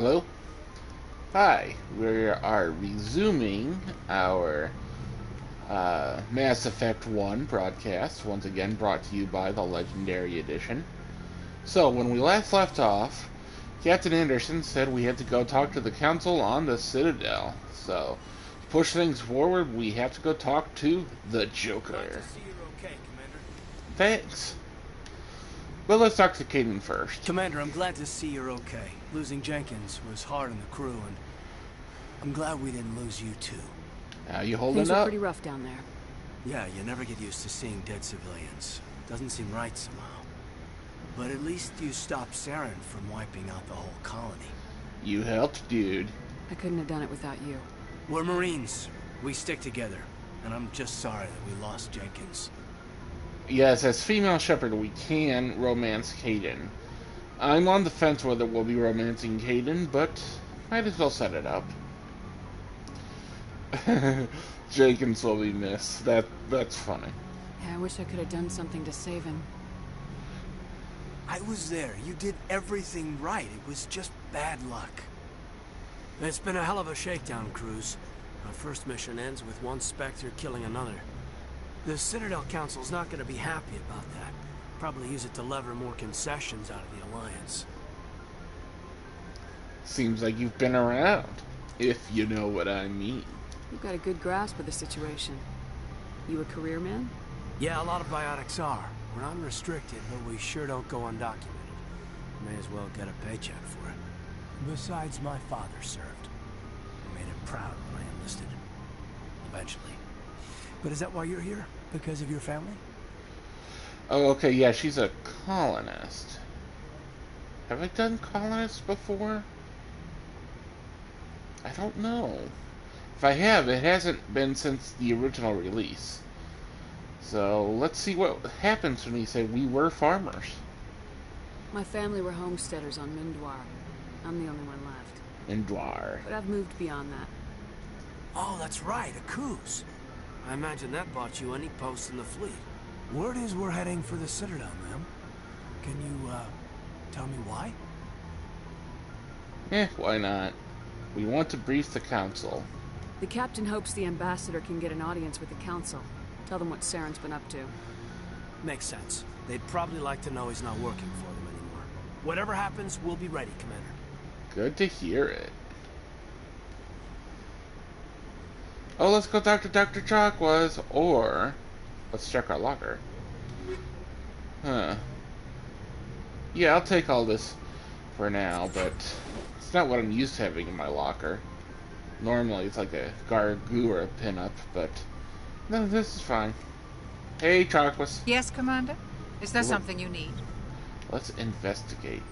Hello? Hi, we are resuming our Mass Effect 1 broadcast, once again brought to you by the Legendary Edition. So, when we last left off, Captain Anderson said we had to go talk to the Council on the Citadel. So, to push things forward, we have to go talk to the Joker. Glad to see you're okay, Commander. Thanks. But let's talk to Kaidan first. Commander, I'm glad to see you're okay. Losing Jenkins was hard on the crew, and I'm glad we didn't lose you too. How you holding Things are up? pretty rough down there. Yeah, you never get used to seeing dead civilians. Doesn't seem right somehow. But at least you stopped Saren from wiping out the whole colony. You helped, dude. I couldn't have done it without you. We're Marines. We stick together. And I'm just sorry that we lost Jenkins. Yes, as female Shepard, we can romance Kaidan. I'm on the fence whether we'll be romancing Kaidan, but might as well set it up. Jenkins will be missed. That's funny. Yeah, I wish I could have done something to save him. I was there. You did everything right. It was just bad luck. It's been a hell of a shakedown cruise. Our first mission ends with one Spectre killing another. The Citadel Council's not going to be happy about that. Probably use it to lever more concessions out of the Alliance. Seems like you've been around, if you know what I mean. You've got a good grasp of the situation. You a career man? Yeah, a lot of biotics are. We're unrestricted, but we sure don't go undocumented. May as well get a paycheck for it. Besides, my father served. I made him proud when I enlisted. Eventually. But is that why you're here? Because of your family? Oh, okay, yeah, she's a colonist. Have I done colonists before? I don't know. If I have, it hasn't been since the original release. So, let's see what happens when we say we were farmers. My family were homesteaders on Mindwar. I'm the only one left. Indwar. But I've moved beyond that. Oh, that's right, a cruise. I imagine that bought you any post in the fleet. Word is we're heading for the Citadel, ma'am. Can you, tell me why? Why not? We want to brief the Council. The captain hopes the ambassador can get an audience with the council. Tell them what Saren's been up to. Makes sense. They'd probably like to know he's not working for them anymore. Whatever happens, we'll be ready, Commander. Good to hear it. Oh, let's go talk to Dr. Chakwas, or let's check our locker. Huh. Yeah, I'll take all this for now, but it's not what I'm used to having in my locker. Normally it's like a Gargura pinup, but no, this is fine. Hey, Chakwas. Yes, Commander? Is there something you need? Let's investigate.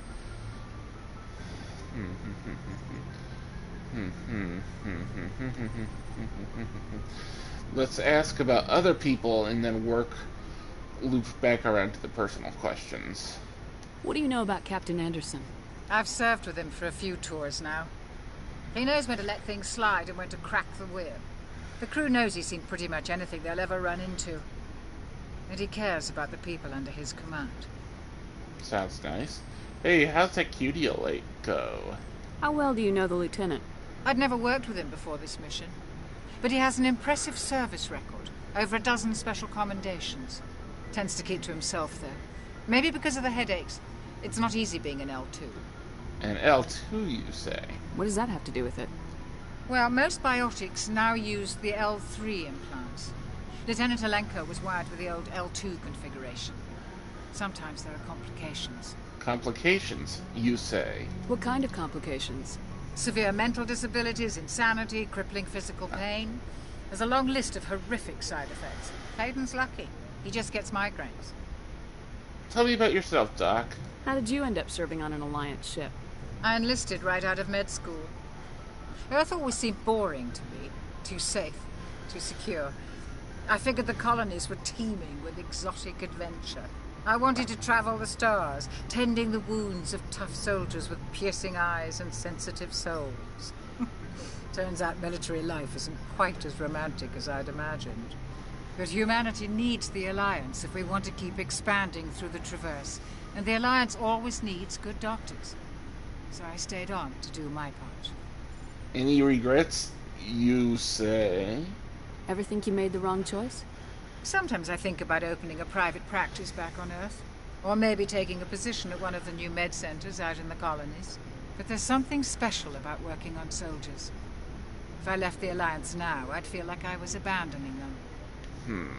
Let's ask about other people and then loop back around to the personal questions. What do you know about Captain Anderson? I've served with him for a few tours now. He knows when to let things slide and when to crack the whip. The crew knows he's seen pretty much anything they'll ever run into. And he cares about the people under his command. Sounds nice. Hey, how's that cutie lake go? How well do you know the lieutenant? I'd never worked with him before this mission. But he has an impressive service record. Over a dozen special commendations. Tends to keep to himself, though. Maybe because of the headaches. It's not easy being an L2. An L2, you say? What does that have to do with it? Well, most biotics now use the L3 implants. Lieutenant Alenko was wired with the old L2 configuration. Sometimes there are complications. Complications, you say? What kind of complications? Severe mental disabilities, insanity, crippling physical pain. There's a long list of horrific side effects. Kaidan's lucky. He just gets migraines. Tell me about yourself, Doc. How did you end up serving on an Alliance ship? I enlisted right out of med school. Earth always seemed boring to me. Too safe, too secure. I figured the colonies were teeming with exotic adventure. I wanted to travel the stars, tending the wounds of tough soldiers with piercing eyes and sensitive souls. Turns out military life isn't quite as romantic as I'd imagined. But humanity needs the Alliance if we want to keep expanding through the Traverse. And the Alliance always needs good doctors. so I stayed on to do my part. Any regrets, you say? Ever think you made the wrong choice? Sometimes I think about opening a private practice back on Earth. Or maybe taking a position at one of the new med centers out in the colonies. But there's something special about working on soldiers. If I left the Alliance now, I'd feel like I was abandoning them.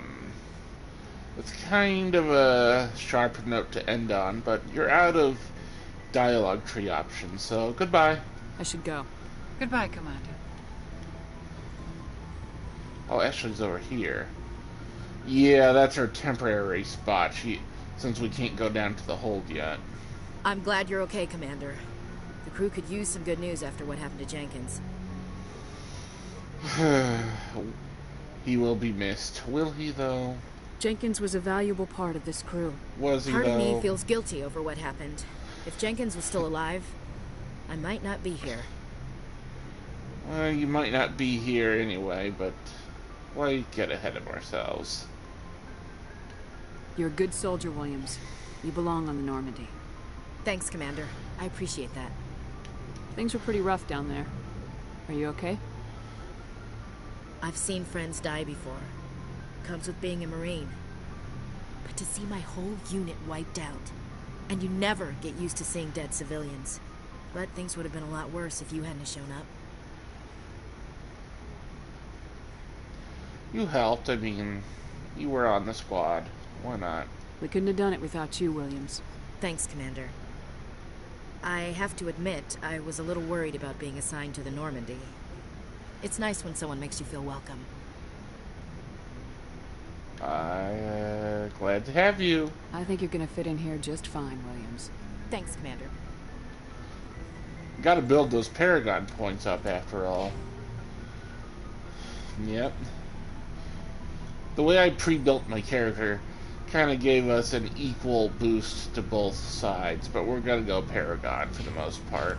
It's kind of a sharp note to end on, but you're out of dialogue tree options, so goodbye. I should go. Goodbye, Commander. Oh, Ashley's over here. Yeah, that's her temporary spot, since we can't go down to the hold yet. I'm glad you're okay, Commander. The crew could use some good news after what happened to Jenkins. He will be missed. Will he, though? Jenkins was a valuable part of this crew. Was he, Part though? of me feels guilty over what happened. If Jenkins was still alive, I might not be here. Well, you might not be here anyway, but why get ahead of ourselves? You're a good soldier, Williams. You belong on the Normandy. Thanks, Commander. I appreciate that. Things were pretty rough down there. Are you okay? I've seen friends die before. Comes with being a Marine. But to see my whole unit wiped out, and you never get used to seeing dead civilians. But things would have been a lot worse if you hadn't shown up. You helped. I mean, you were on the squad. Why not? We couldn't have done it without you, Williams. Thanks, Commander. I have to admit, I was a little worried about being assigned to the Normandy. It's nice when someone makes you feel welcome. Glad to have you. I think you're gonna fit in here just fine, Williams. Thanks, Commander. Gotta build those Paragon points up after all. Yep. The way I pre-built my character kind of gave us an equal boost to both sides, but we're gonna go Paragon for the most part.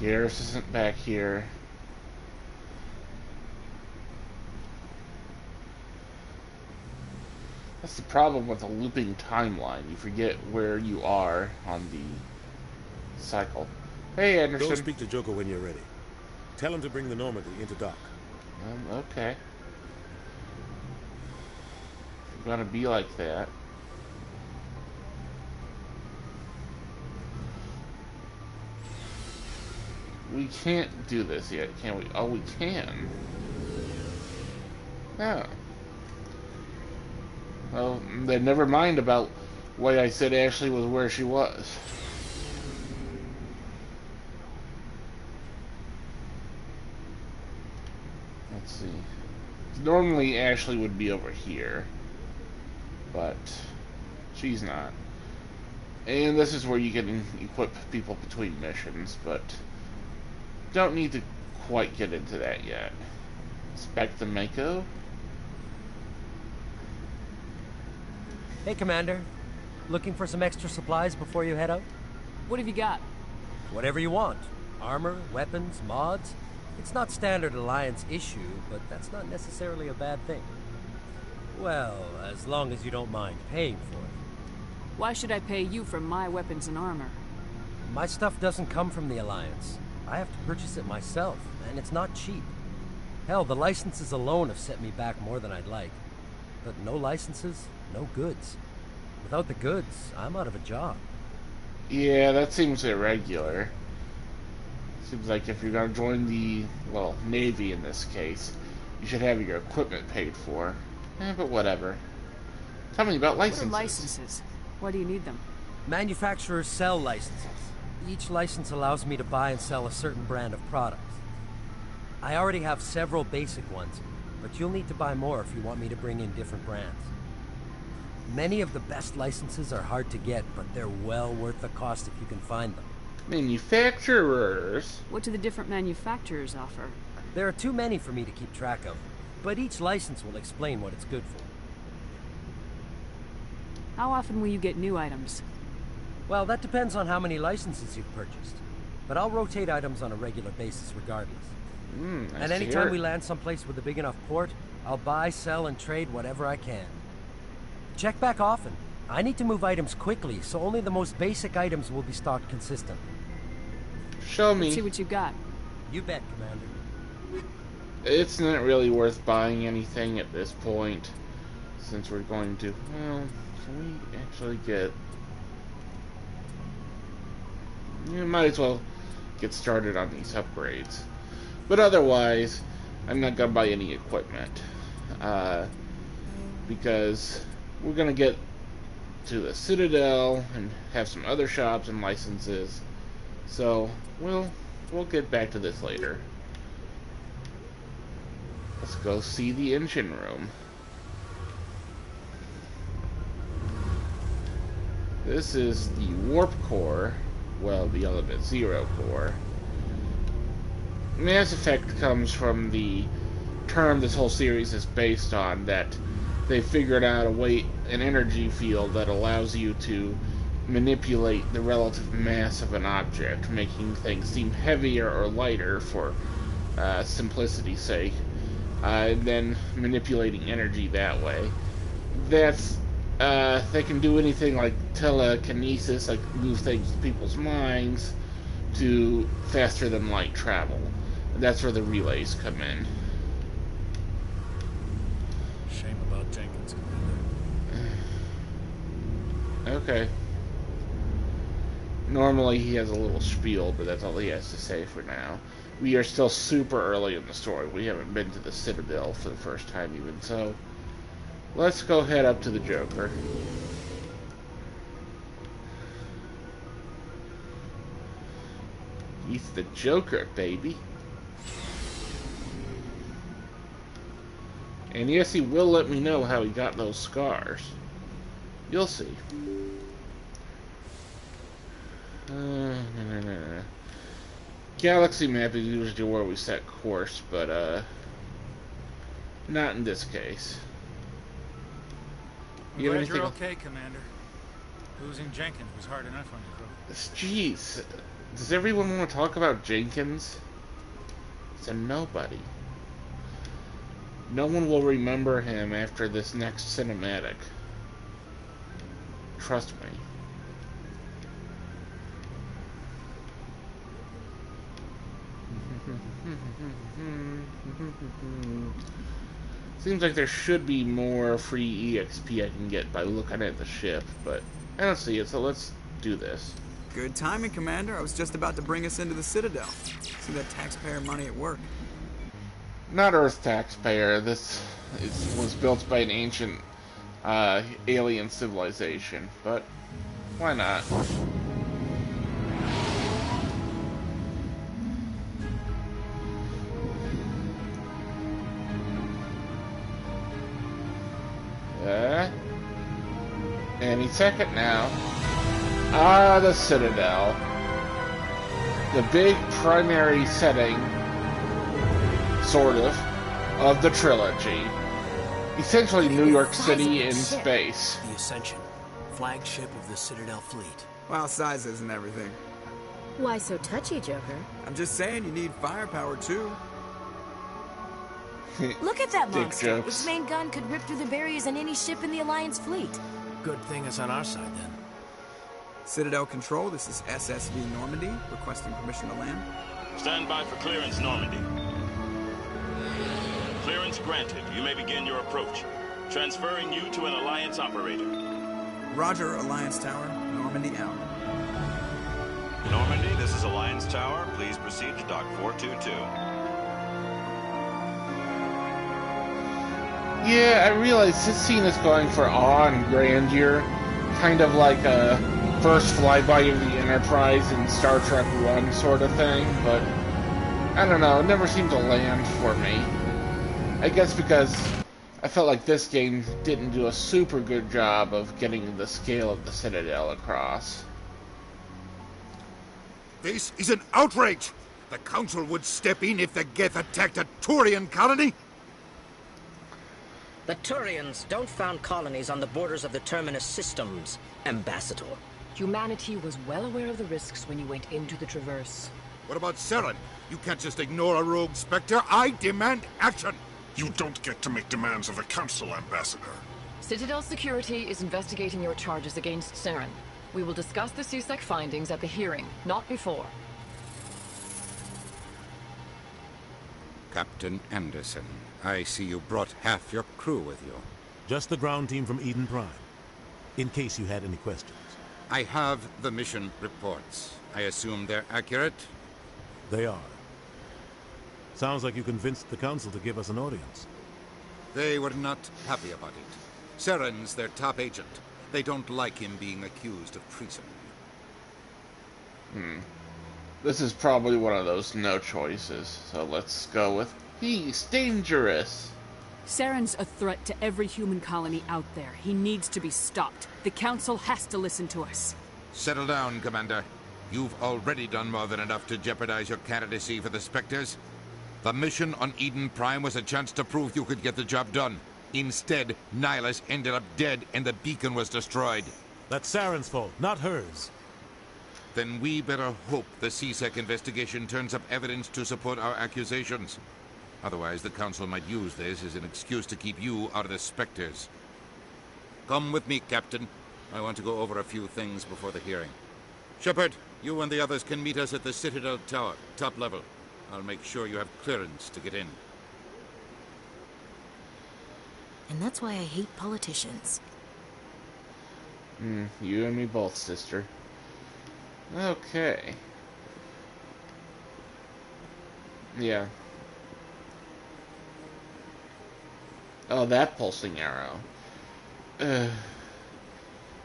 Garrus isn't back here. That's the problem with a looping timeline. You forget where you are on the cycle. Hey, Anderson. Go speak to Joker when you're ready. Tell him to bring the Normandy into dock. Okay. You're gonna be like that. We can't do this yet, can we? Oh, we can. Yeah. Well, then never mind about why I said Ashley was where she was. Let's see. Normally Ashley would be over here, but she's not. And this is where you can equip people between missions, but don't need to quite get into that yet. Inspect the Mako. Hey, Commander. Looking for some extra supplies before you head out? What have you got? Whatever you want. Armor, weapons, mods. It's not standard Alliance issue, but that's not necessarily a bad thing. Well, as long as you don't mind paying for it. Why should I pay you for my weapons and armor? My stuff doesn't come from the Alliance. I have to purchase it myself, and it's not cheap. Hell, the licenses alone have set me back more than I'd like. But no licenses, no goods. Without the goods, I'm out of a job. Yeah, that seems irregular. Seems like if you're gonna join the, well, Navy in this case, you should have your equipment paid for. But whatever. Tell me about licenses. What are licenses? Why do you need them? Manufacturers sell licenses. Each license allows me to buy and sell a certain brand of products. I already have several basic ones, but you'll need to buy more if you want me to bring in different brands. Many of the best licenses are hard to get, but they're well worth the cost if you can find them. Manufacturers? What do the different manufacturers offer? There are too many for me to keep track of, but each license will explain what it's good for. How often will you get new items? Well, that depends on how many licenses you've purchased. But I'll rotate items on a regular basis regardless. Nice And anytime we land someplace with a big enough port, I'll buy, sell, and trade whatever I can. Check back often. I need to move items quickly, so only the most basic items will be stocked consistently. Show me. Let's see what you got. You bet, Commander. It's not really worth buying anything at this point, since we're going to... Well, can we actually get... You might as well get started on these upgrades. But otherwise, I'm not going to buy any equipment. Because we're going to get to the Citadel and have some other shops and licenses. So, we'll get back to this later. Let's go see the engine room. This is the warp core. Well, the element 0 core. Mass Effect comes from the term this whole series is based on, that they figured out an energy field that allows you to manipulate the relative mass of an object, making things seem heavier or lighter for simplicity's sake, and then manipulating energy that way. They can do anything like telekinesis, like move things to people's minds, to faster than light travel. And that's where the relays come in. Shame about Jenkins, Commander. Okay. Normally he has a little spiel, but that's all he has to say for now. We are still super early in the story. We haven't been to the Citadel for the first time even, so let's go head up to the Joker. He's the Joker, baby. And yes, he will let me know how he got those scars. You'll see. Galaxy map is usually where we set course, but not in this case. I'm glad you're okay, Commander. Losing Jenkins was hard enough on you, bro. Jeez, does everyone want to talk about Jenkins? He's a nobody. No one will remember him after this next cinematic. Trust me. Seems like there should be more free EXP I can get by looking at the ship, but I don't see it, so let's do this. Good timing, Commander. I was just about to bring us into the Citadel. See that taxpayer money at work. Not Earth taxpayer. This was built by an ancient alien civilization, but why not? Any second now. The Citadel. The big primary setting, sort of the trilogy. Essentially New York City in space. The Ascension, flagship of the Citadel fleet. Well, size isn't everything. Why so touchy, Joker? I'm just saying you need firepower, too. Look at that Dick monster. jokes. Its main gun could rip through the barriers in any ship in the Alliance fleet. Good thing it's on our side, then. Citadel Control, this is SSV Normandy, requesting permission to land. Stand by for clearance, Normandy. Clearance granted. You may begin your approach. Transferring you to an Alliance operator. Roger, Alliance Tower. Normandy out. Normandy, this is Alliance Tower. Please proceed to Dock 422. Yeah, I realize this scene is going for awe and grandeur, kind of like a first flyby of the Enterprise in Star Trek 1 sort of thing, but I don't know, it never seemed to land for me. I guess because I felt like this game didn't do a super good job of getting the scale of the Citadel across. This is an outrage! The Council would step in if the Geth attacked a Turian colony! The Turians don't found colonies on the borders of the Terminus systems, Ambassador. Humanity was well aware of the risks when you went into the Traverse. What about Saren? You can't just ignore a rogue Spectre. I demand action! You don't get to make demands of the Council, Ambassador. Citadel Security is investigating your charges against Saren. We will discuss the CSEC findings at the hearing, not before. Captain Anderson, I see you brought half your crew with you. Just the ground team from Eden Prime, in case you had any questions. I have the mission reports. I assume they're accurate? They are. Sounds like you convinced the Council to give us an audience. They were not happy about it. Saren's their top agent. They don't like him being accused of treason. This is probably one of those no choices, so let's go with he's dangerous. Saren's a threat to every human colony out there. He needs to be stopped. The Council has to listen to us. Settle down, Commander. You've already done more than enough to jeopardize your candidacy for the Spectres. The mission on Eden Prime was a chance to prove you could get the job done. Instead, Nihilus ended up dead and the beacon was destroyed. That's Saren's fault, not hers. Then we better hope the CSEC investigation turns up evidence to support our accusations. Otherwise, the Council might use this as an excuse to keep you out of the Spectres. Come with me, Captain. I want to go over a few things before the hearing. Shepard, you and the others can meet us at the Citadel Tower, top level. I'll make sure you have clearance to get in. And that's why I hate politicians. You and me both, sister. Okay. Yeah. Oh, that pulsing arrow.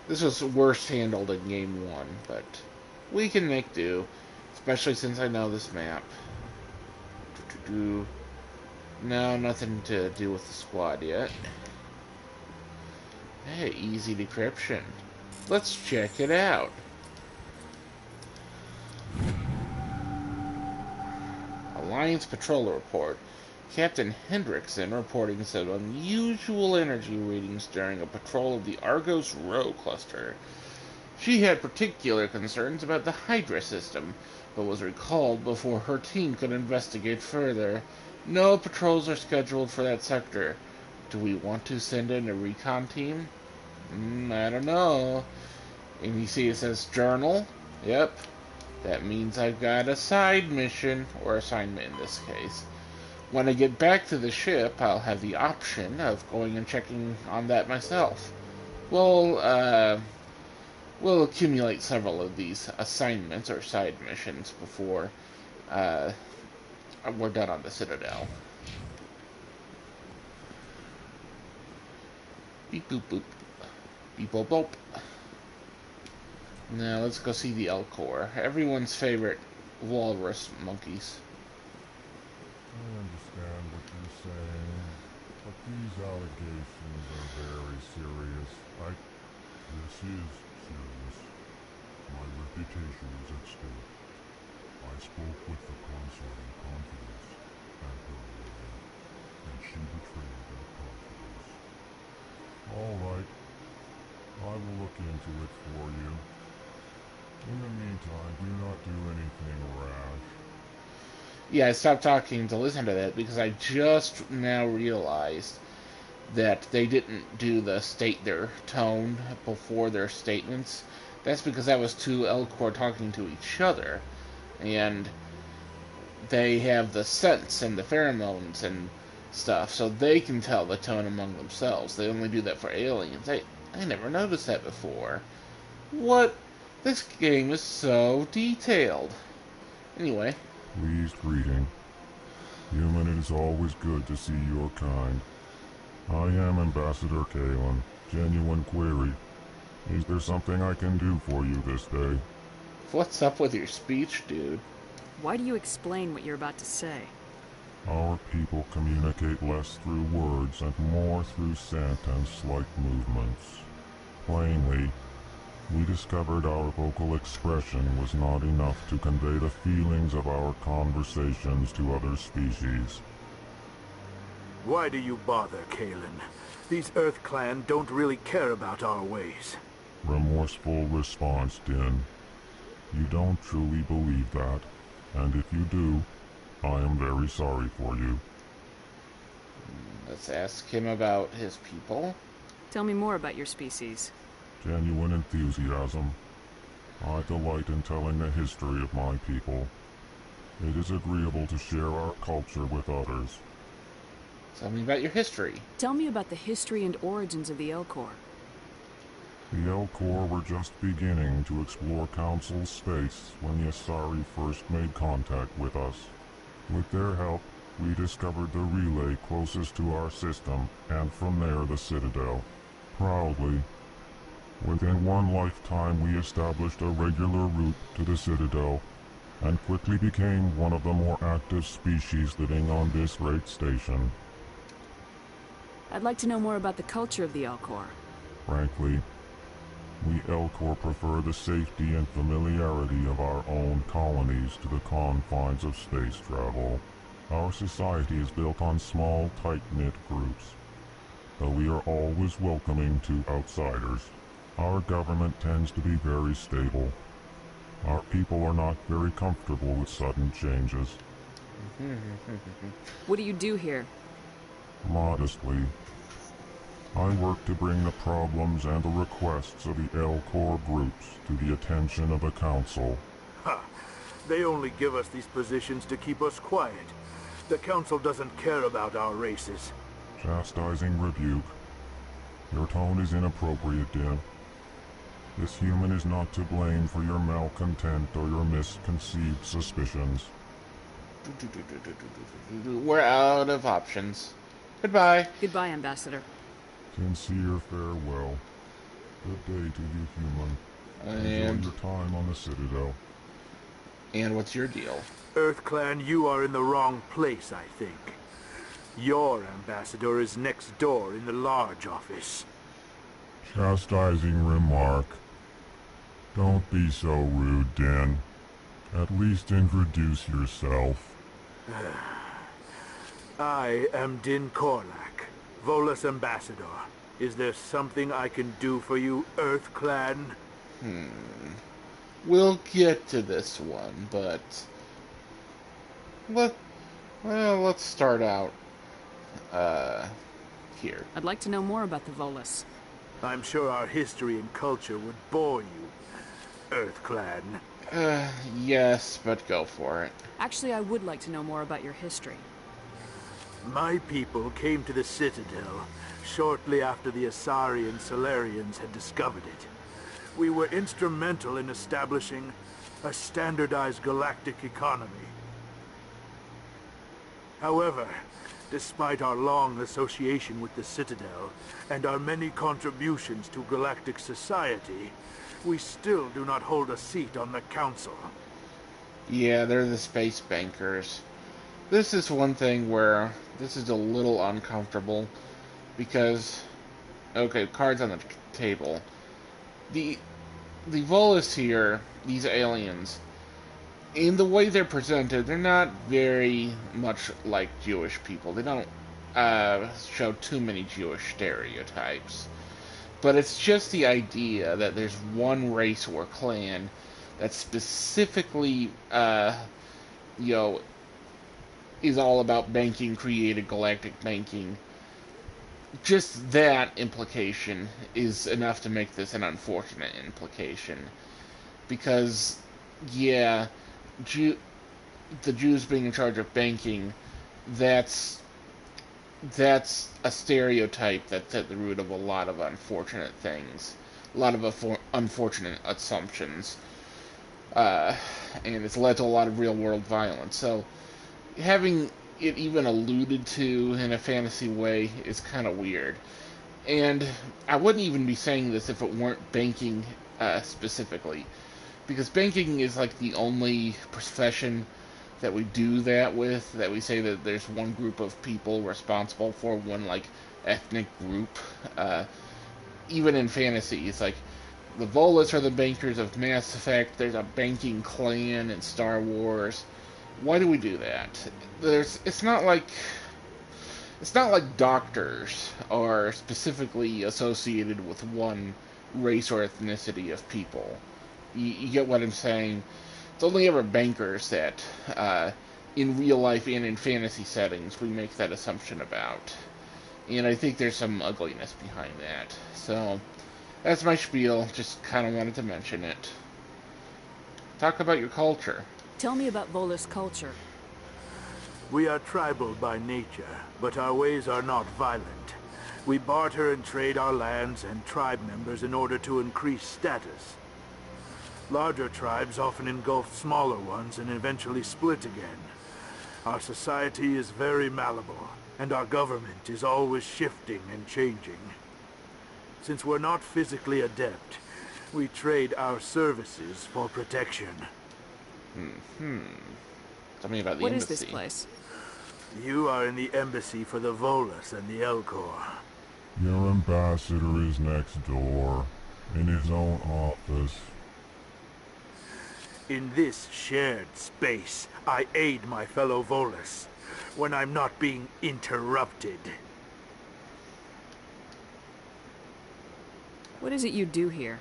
This was worse handled in Game 1, but we can make do. Especially since I know this map. No, nothing to do with the squad yet. Hey, easy decryption. Let's check it out. Alliance Patrol Report. Captain Hendrickson reporting some unusual energy readings during a patrol of the Argos Rho cluster. She had particular concerns about the Hydra system, but was recalled before her team could investigate further. No patrols are scheduled for that sector. Do we want to send in a recon team? I don't know. And you see it says journal? Yep. That means I've got a side mission, or assignment in this case. When I get back to the ship, I'll have the option of going and checking on that myself. We'll accumulate several of these assignments or side missions before we're done on the Citadel. Beep boop boop. Beep boop boop. Now let's go see the Elcor. Everyone's favorite walrus monkeys. I understand what you're saying, but these allegations are very serious. This is serious. My reputation is at stake. I spoke with the consort in confidence at Galeria, and she betrayed that confidence. All right. I will look into it for you. In the meantime, do not do anything rash. Yeah, I stopped talking to listen to that because I just now realized that they didn't do the state their tone before their statements. That's because that was two Elcor talking to each other. And they have the scents and the pheromones and stuff, so they can tell the tone among themselves. They only do that for aliens. I never noticed that before. What? This game is so detailed. Anyway. Pleased greeting. Human, it is always good to see your kind. I am Ambassador Kalen. Genuine query. Is there something I can do for you this day? What's up with your speech, dude? Why do you explain what you're about to say? Our people communicate less through words and more through scent and slight movements. Plainly, we discovered our vocal expression was not enough to convey the feelings of our conversations to other species. Why do you bother, Kalen? These Earth Clan don't really care about our ways. Remorseful response, Din. You don't truly believe that, and if you do, I am very sorry for you. Let's ask him about his people. Tell me more about your species. Genuine enthusiasm. I delight in telling the history of my people. It is agreeable to share our culture with others. Tell me about your history. Tell me about the history and origins of the Elcor. The Elcor were just beginning to explore Council space when the Asari first made contact with us. With their help, we discovered the relay closest to our system, and from there the Citadel. Proudly, within one lifetime we established a regular route to the Citadel, and quickly became one of the more active species living on this great station. I'd like to know more about the culture of the Elcor. Frankly, we Elcor prefer the safety and familiarity of our own colonies to the confines of space travel. Our society is built on small, tight-knit groups, though we are always welcoming to outsiders. Our government tends to be very stable. Our people are not very comfortable with sudden changes. What do you do here? Modestly, I work to bring the problems and the requests of the Elcor groups to the attention of the Council. Ha! They only give us these positions to keep us quiet. The Council doesn't care about our races. Chastising rebuke. Your tone is inappropriate, Din. This human is not to blame for your malcontent or your misconceived suspicions. We're out of options. Goodbye. Goodbye, Ambassador. Sincere farewell. Good day to you, human. Enjoy your time on the Citadel. And what's your deal? EarthClan, you are in the wrong place, I think. Your ambassador is next door in the large office. Chastising remark. Don't be so rude, Din. At least introduce yourself. I am Din Korlak, Volus ambassador. Is there something I can do for you, EarthClan? We'll get to this one, but let's start out here. I'd like to know more about the Volus. I'm sure our history and culture would bore you, EarthClan. Yes, but go for it. Actually, I would like to know more about your history. My people came to the Citadel shortly after the Asari and Salarians had discovered it. We were instrumental in establishing a standardized galactic economy. However, despite our long association with the Citadel and our many contributions to galactic society, we still do not hold a seat on the Council. Yeah, they're the space bankers. This is one thing where this is a little uncomfortable because, okay, cards on the table. The Volus here, these aliens, in the way they're presented, they're not very much like Jewish people. They don't show too many Jewish stereotypes. But it's just the idea that there's one race or clan that specifically, is all about banking, created galactic banking. Just that implication is enough to make this an unfortunate implication. Because, yeah, the Jews being in charge of banking, that's a stereotype that's at the root of a lot of unfortunate things. A lot of unfortunate assumptions. And it's led to a lot of real-world violence. So, having it even alluded to in a fantasy way is kind of weird. And I wouldn't even be saying this if it weren't banking specifically. Because banking is like the only profession that we do that with, that we say that there's one group of people responsible for one, like, ethnic group. Even in fantasy, it's like, the Volus are the bankers of Mass Effect, there's a banking clan in Star Wars. Why do we do that? It's not like doctors are specifically associated with one race or ethnicity of people. You get what I'm saying? It's only ever bankers that, in real life and in fantasy settings, we make that assumption about. And I think there's some ugliness behind that. So, that's my spiel. Just kind of wanted to mention it. Talk about your culture. Tell me about Volus culture. We are tribal by nature, but our ways are not violent. We barter and trade our lands and tribe members in order to increase status. Larger tribes often engulf smaller ones and eventually split again. Our society is very malleable, and our government is always shifting and changing. Since we're not physically adept, we trade our services for protection. Tell me about the What embassy. is this place? You are in the embassy for the Volus and the Elcor. Your ambassador is next door, in his own office. In this shared space, I aid my fellow Volus when I'm not being interrupted. What is it you do here?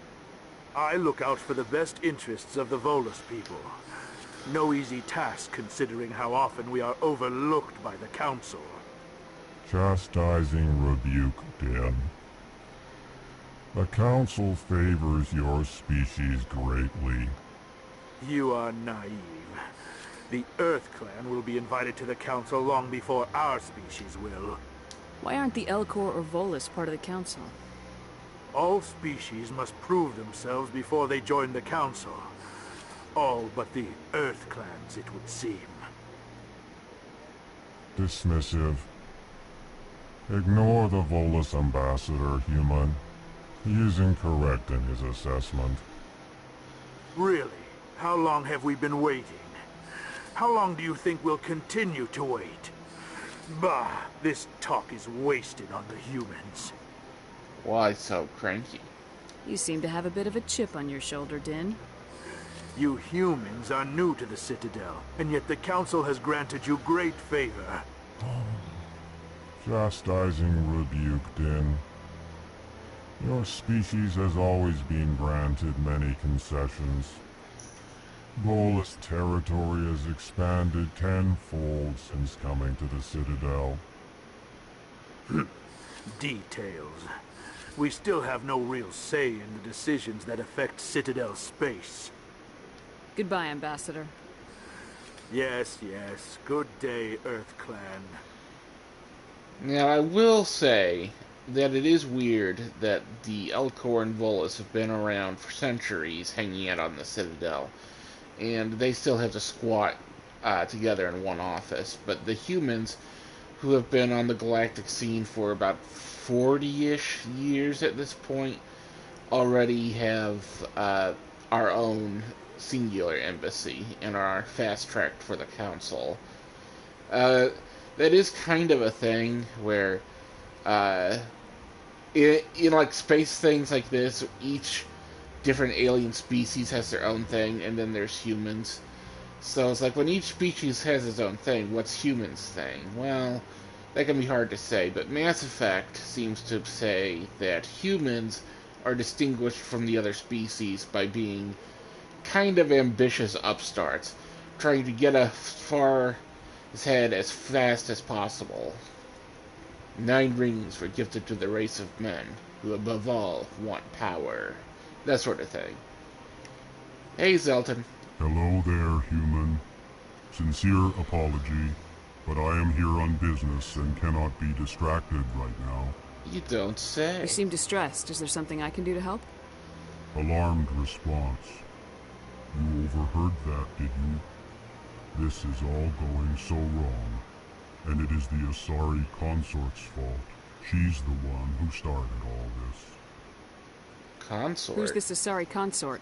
I look out for the best interests of the Volus people. No easy task considering how often we are overlooked by the Council. Chastising rebuke, Dan. The Council favors your species greatly. You are naive. The Earth Clan will be invited to the Council long before our species will. Why aren't the Elcor or Volus part of the Council? All species must prove themselves before they join the Council. All but the Earth Clans, it would seem. Dismissive. Ignore the Volus ambassador, human. He is incorrect in his assessment. Really? How long have we been waiting? How long do you think we'll continue to wait? Bah, this talk is wasted on the humans. Why so cranky? You seem to have a bit of a chip on your shoulder, Din. You humans are new to the Citadel, and yet the Council has granted you great favor. Chastising rebuke, Din. Your species has always been granted many concessions. Volus territory has expanded tenfold since coming to the Citadel. Details. We still have no real say in the decisions that affect Citadel space. Goodbye, Ambassador. Yes, yes. Good day, Earth Clan. Now, I will say that it is weird that the Elcor and Volus have been around for centuries hanging out on the Citadel, and they still have to squat together in one office, but the humans, who have been on the galactic scene for about 40-ish years at this point, already have our own singular embassy and are fast-tracked for the Council. That is kind of a thing where, in like space things like this, each different alien species has their own thing, and then there's humans. So it's like when each species has its own thing, what's humans' thing? Well, that can be hard to say, but Mass Effect seems to say that humans are distinguished from the other species by being kind of ambitious upstarts, trying to get as far ahead as fast as possible. 9 rings were gifted to the race of men, who above all want power. That sort of thing. Hey, Zelton. Hello there, human. Sincere apology, but I am here on business and cannot be distracted right now. You don't say. You seem distressed. Is there something I can do to help? Alarmed response. You overheard that, did you? This is all going so wrong, and it is the Asari consort's fault. She's the one who started all this. Consort? Who's this Asari consort?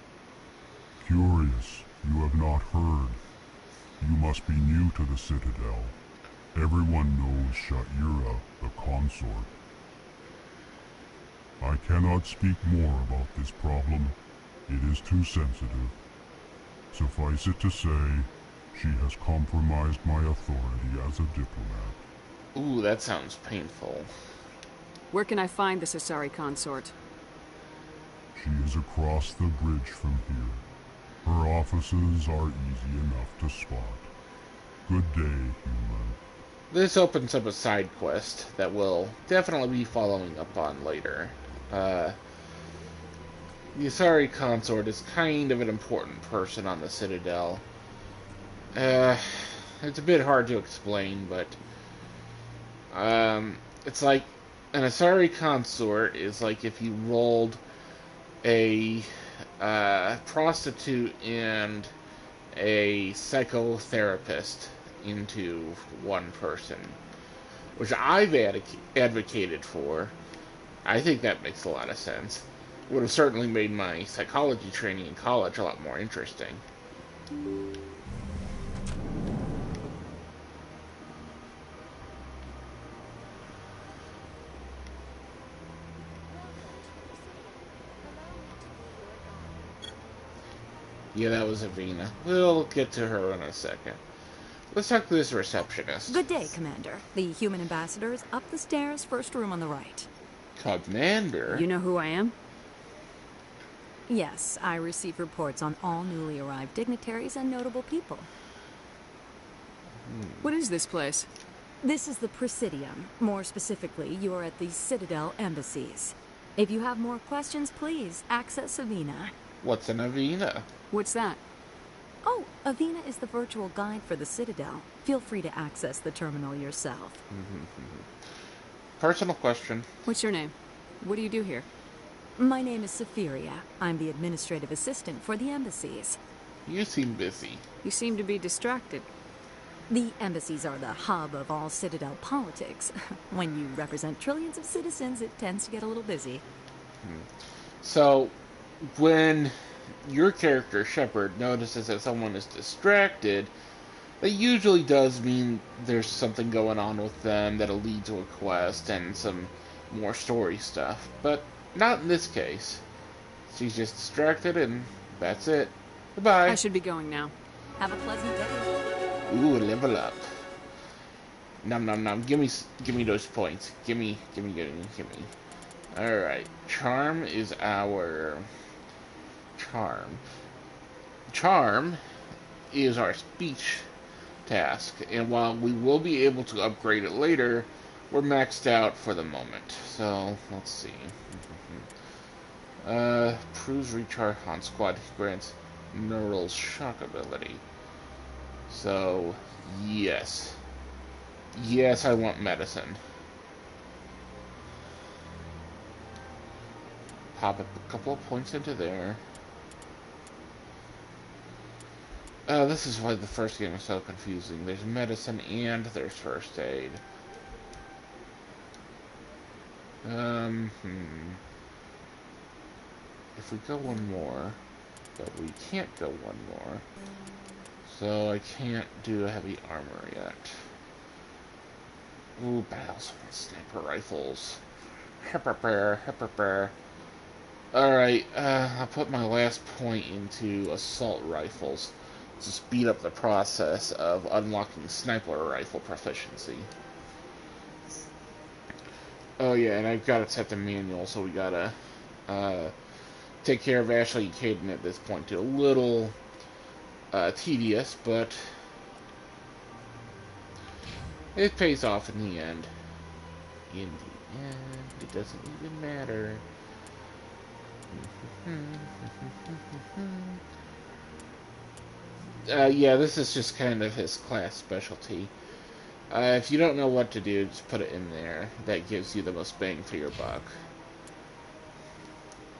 Curious, you have not heard. You must be new to the Citadel. Everyone knows Sha'ira, the consort. I cannot speak more about this problem. It is too sensitive. Suffice it to say, she has compromised my authority as a diplomat. Ooh, that sounds painful. Where can I find this Asari consort? She is across the bridge from here. Her offices are easy enough to spot. Good day, human. this opens up a side quest that we'll definitely be following up on later. The Asari consort is kind of an important person on the Citadel. It's a bit hard to explain, but it's like an Asari consort is like if you rolled a prostitute and a psychotherapist into one person, which I've advocated for. I think that makes a lot of sense. Would have certainly made my psychology training in college a lot more interesting. Yeah, that was Avina. We'll get to her in a second. Let's talk to this receptionist. Good day, Commander. The human ambassador is up the stairs, first room on the right. Commander? You know who I am? Yes, I receive reports on all newly arrived dignitaries and notable people. What is this place? This is the Presidium. More specifically, you are at the Citadel embassies. If you have more questions, please access Avina. What's an Avina? What's that? Oh, Avina is the virtual guide for the Citadel. Feel free to access the terminal yourself. Personal question. What's your name? What do you do here? My name is Safiria. I'm the administrative assistant for the embassies. You seem busy. You seem to be distracted. The embassies are the hub of all Citadel politics. When you represent trillions of citizens, it tends to get a little busy. So, when your character, Shepard, notices that someone is distracted, that usually does mean there's something going on with them that'll lead to a quest and some more story stuff. But not in this case. She's just distracted and that's it. Goodbye. I should be going now. Have a pleasant day. Ooh, level up. Nom nom nom. Give me those points. Gimme. Alright. Charm is our... Charm is our speech task, and while we will be able to upgrade it later, we're maxed out for the moment. So, let's see. Proves recharge on squad grants neural shock ability. So, yes. Yes, I want medicine. Pop a couple of points into there. This is why the first game is so confusing. There's medicine and there's first aid. If we go one more, but we can't go one more, so I can't do heavy armor yet. Ooh, but I also want sniper rifles. Alright, I'll put my last point into assault rifles to speed up the process of unlocking sniper rifle proficiency. Oh yeah, and I've got it set to manual, so we gotta take care of Ashley and Caden at this point too. A little tedious, but it pays off in the end. In the end, it doesn't even matter. Yeah, this is just kind of his class specialty. If you don't know what to do, just put it in there. That gives you the most bang for your buck.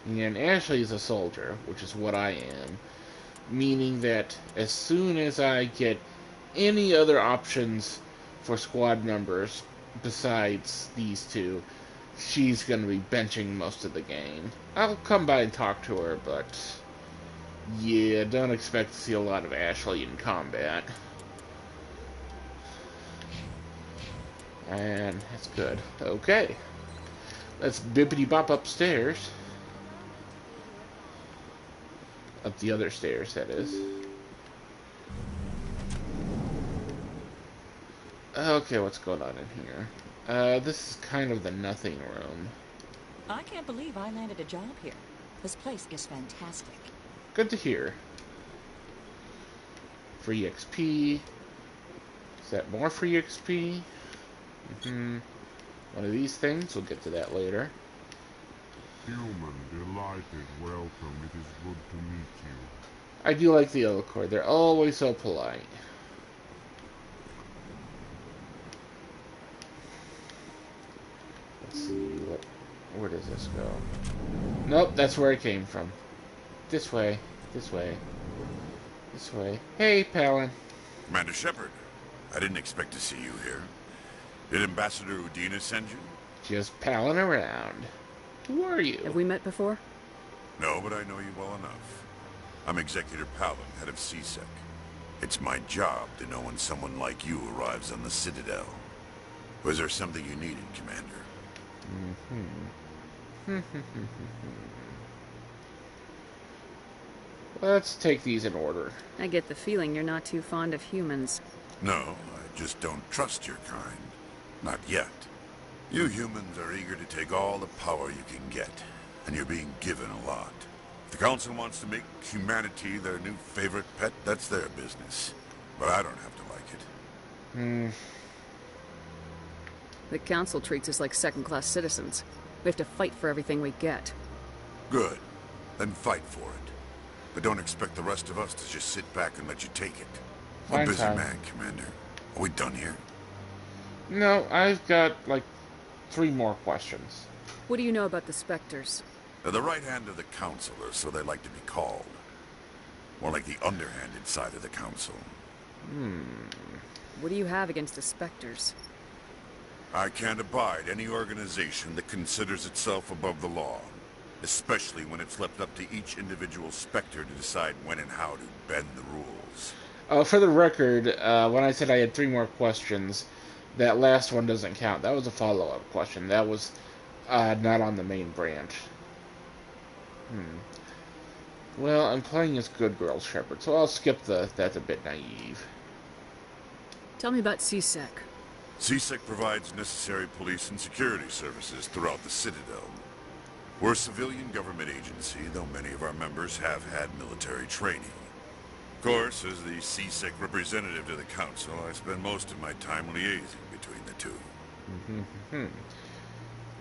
And Ashley is a soldier, which is what I am. Meaning that as soon as I get any other options for squad members besides these two, she's going to be benching most of the game. I'll come by and talk to her, but yeah, don't expect to see a lot of Ashley in combat. And that's good. Okay. Let's bippity-bop upstairs. Up the other stairs, that is. Okay, what's going on in here? This is kind of the nothing room. I can't believe I landed a job here. This place is fantastic. Good to hear. Free XP. Is that more free XP? One of these things, we'll get to that later. Human, delighted, welcome. It is good to meet you. I do like the Yellow Cord. They're always so polite. Let's see, where does this go? Nope, that's where it came from. This way, this way, this way. Hey, Palin. Commander Shepard, I didn't expect to see you here. Did Ambassador Udina send you? Just palling around. Who are you? Have we met before? No, but I know you well enough. I'm Executor Palin, head of CSEC. It's my job to know when someone like you arrives on the Citadel. Was there something you needed, Commander? Let's take these in order. I get the feeling you're not too fond of humans. No, I just don't trust your kind. Not yet. You humans are eager to take all the power you can get, and you're being given a lot. If the Council wants to make humanity their new favorite pet, that's their business. But I don't have to like it. The Council treats us like second-class citizens. We have to fight for everything we get. Good. Then fight for it. But don't expect the rest of us to just sit back and let you take it. I'm a busy man, Commander. Are we done here? No, I've got, like, 3 more questions. What do you know about the Spectres? They're the right hand of the Council, or so they like to be called. More like the underhanded side of the Council. What do you have against the Spectres? I can't abide any organization that considers itself above the law. Especially when it's left up to each individual Spectre to decide when and how to bend the rules. For the record, when I said I had 3 more questions, that last one doesn't count. That was a follow-up question. That was not on the main branch. Well, I'm playing as good girl Shepard, so I'll skip that's a bit naive. Tell me about CSEC. CSEC provides necessary police and security services throughout the Citadel. We're a civilian government agency, though many of our members have had military training. Of course, as the CSEC representative to the Council, I spend most of my time liaising between the two.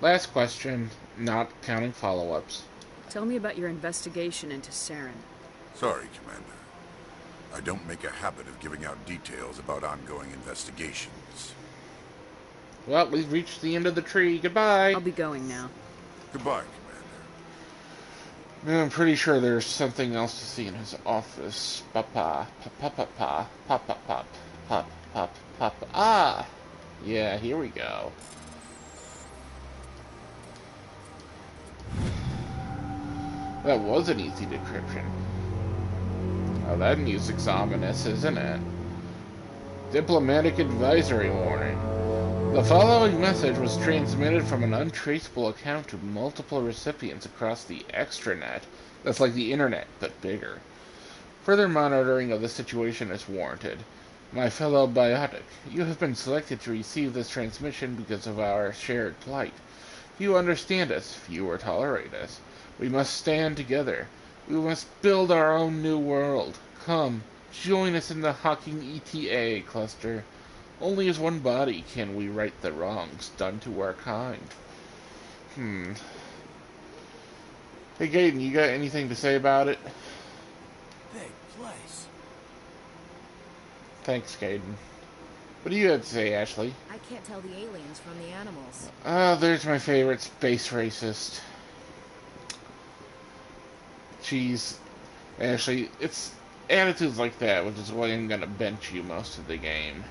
Last question, not counting follow-ups. Tell me about your investigation into Saren. Sorry, Commander. I don't make a habit of giving out details about ongoing investigations. Well, we've reached the end of the tree. Goodbye. I'll be going now. Goodbye, I'm pretty sure there's something else to see in his office. Papa. Ah! Yeah, here we go. That was an easy decryption. Oh, that music's ominous, isn't it? Diplomatic advisory warning. The following message was transmitted from an untraceable account to multiple recipients across the extranet. That's like the internet, but bigger. Further monitoring of the situation is warranted. My fellow biotic, you have been selected to receive this transmission because of our shared plight. Few understand us, fewer tolerate us. We must stand together. We must build our own new world. Come, join us in the Hawking ETA cluster. Only as one body can we right the wrongs done to our kind. Hey, Gaiden, you got anything to say about it? Big place. Thanks, Gaiden. What do you have to say, Ashley? I can't tell the aliens from the animals. Oh, there's my favorite space racist. Jeez. Ashley, it's attitudes like that which is why I'm gonna bench you most of the game.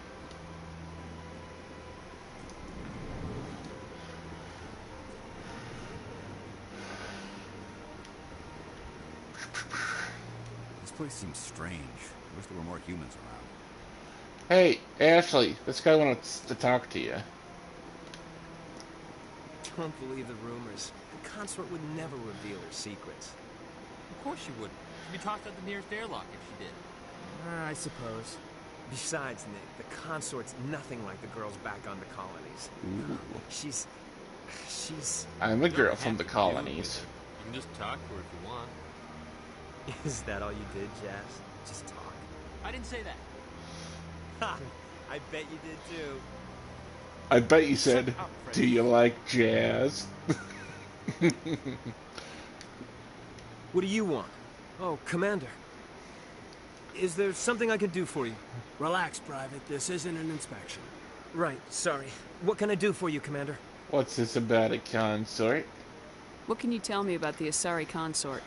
This place seems strange. I wish there were more humans around. Hey, Ashley, this guy wants to talk to you. Don't believe the rumors. The consort would never reveal her secrets. Of course she wouldn't. She'd be tossed out the nearest airlock if she did. I suppose. Besides, Nick, the consort's nothing like the girls back on the colonies. Ooh. She's... I'm a girl from the colonies. You can just talk to her if you want. Is that all you did, Jazz? Just talk? I didn't say that. Ha! I bet you did too. I bet you said, do you like jazz? What do you want? Oh, Commander. Is there something I can do for you? Relax, Private. This isn't an inspection. Right, sorry. What can I do for you, Commander? What's this about a consort? What can you tell me about the Asari consort?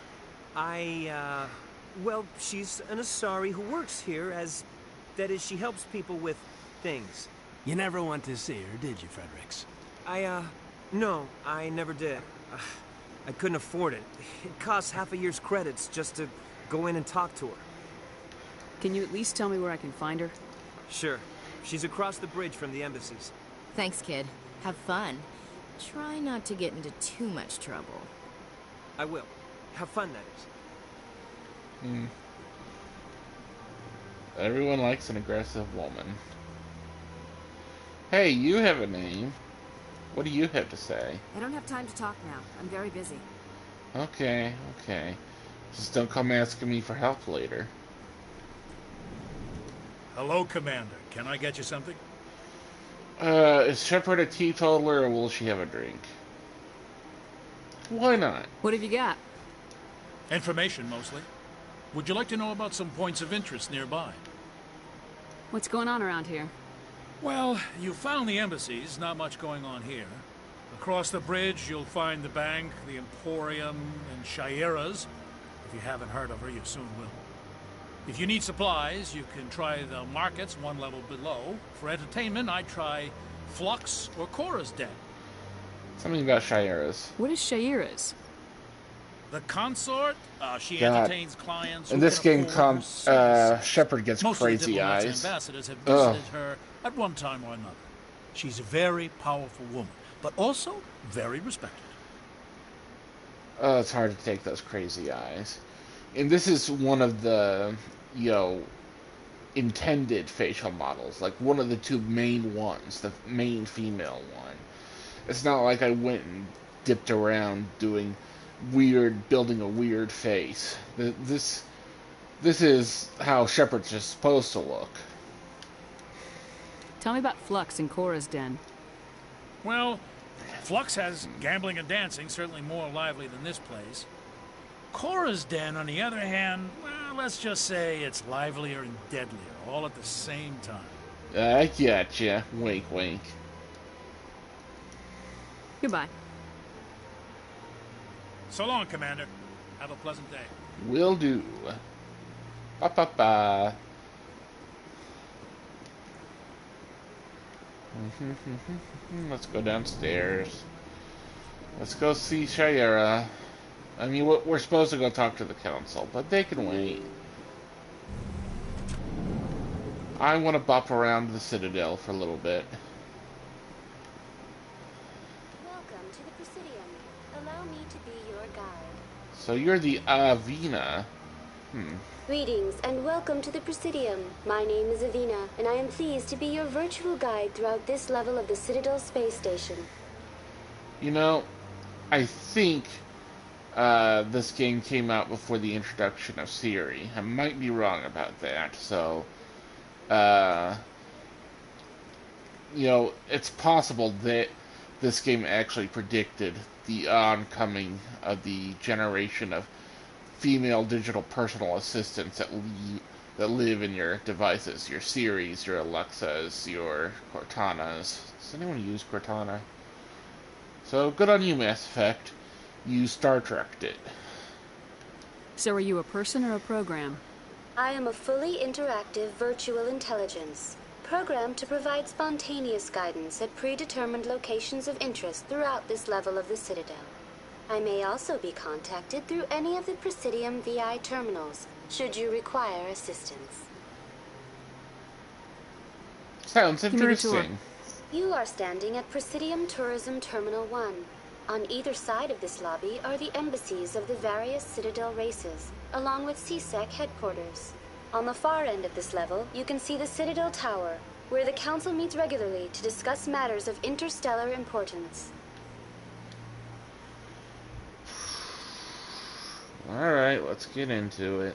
Well, she's an Asari who works here as... That is, she helps people with things. You never went to see her, did you, Fredericks? No, I never did. I couldn't afford it. It costs half a year's credits just to go in and talk to her. Can you at least tell me where I can find her? Sure. She's across the bridge from the embassies. Thanks, kid. Have fun. Try not to get into too much trouble. I will. Have fun, that is. Everyone likes an aggressive woman. Hey, you have a name. What do you have to say? I don't have time to talk now. I'm very busy. Okay. Just don't come asking me for help later. Hello, Commander. Can I get you something? Is Shepard a teetotaler or will she have a drink? Why not? What have you got? Information, mostly. Would you like to know about some points of interest nearby? What's going on around here? Well, you found the embassies, not much going on here. Across the bridge, you'll find the bank, the Emporium, and Shayera's. If you haven't heard of her, you soon will. If you need supplies, you can try the markets one level below. For entertainment, I'd try Flux or Cora's Den. Something about Shayera's. What is Shayera's? The consort, she God. entertains clients. In this game, Shepard gets Most crazy of the diplomats eyes. and ambassadors have visited her at one time or another. She's a very powerful woman, but also very respected. Oh, it's hard to take those crazy eyes. And this is one of the, intended facial models. Like, one of the two main ones. The main female one. It's not like I went and dipped around building a weird face. This is how Shepard's just supposed to look. Tell me about Flux and Cora's Den. Well, Flux has gambling and dancing, certainly more lively than this place. Cora's Den, on the other hand, well, let's just say it's livelier and deadlier, all at the same time. I gotcha. Wink, wink. Goodbye. So long, Commander. Have a pleasant day. Will do. Ba-ba-ba. Let's go downstairs. Let's go see Shayera. I mean, we're supposed to go talk to the council, but they can wait. I want to bop around the Citadel for a little bit. Welcome to the Presidium. Allow me to be your guide. So you're the Avina. Greetings and welcome to the Presidium. My name is Avina, and I am pleased to be your virtual guide throughout this level of the Citadel space station. You know, I think this game came out before the introduction of Siri. I might be wrong about that, so it's possible that this game actually predicted the oncoming of the generation of female digital personal assistants that live in your devices, your Siris, your Alexas, your Cortanas. Does anyone use Cortana? So, good on you, Mass Effect. You Star Trek'd it. So are you a person or a program? I am a fully interactive virtual intelligence, programmed to provide spontaneous guidance at predetermined locations of interest throughout this level of the Citadel. I may also be contacted through any of the Presidium VI terminals, should you require assistance. Sounds interesting. You are standing at Presidium Tourism Terminal 1. On either side of this lobby are the embassies of the various Citadel races, along with CSEC headquarters. On the far end of this level, you can see the Citadel Tower, where the Council meets regularly to discuss matters of interstellar importance. Alright, let's get into it.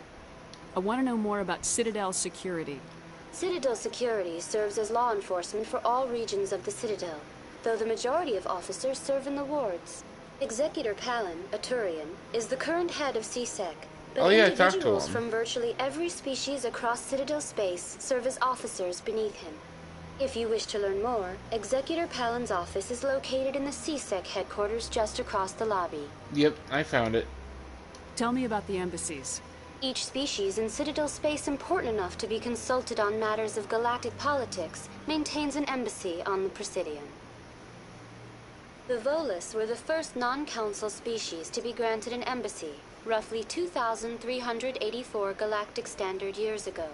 I want to know more about Citadel security. Citadel security serves as law enforcement for all regions of the Citadel, though the majority of officers serve in the wards. Executor Palin, a Turian, is the current head of CSEC, but individuals from virtually every species across Citadel space serve as officers beneath him. If you wish to learn more, Executor Palin's office is located in the CSEC headquarters just across the lobby. Yep, I found it. Tell me about the embassies. Each species in Citadel space important enough to be consulted on matters of galactic politics maintains an embassy on the Presidium. The Volus were the first non-council species to be granted an embassy, roughly 2,384 galactic standard years ago.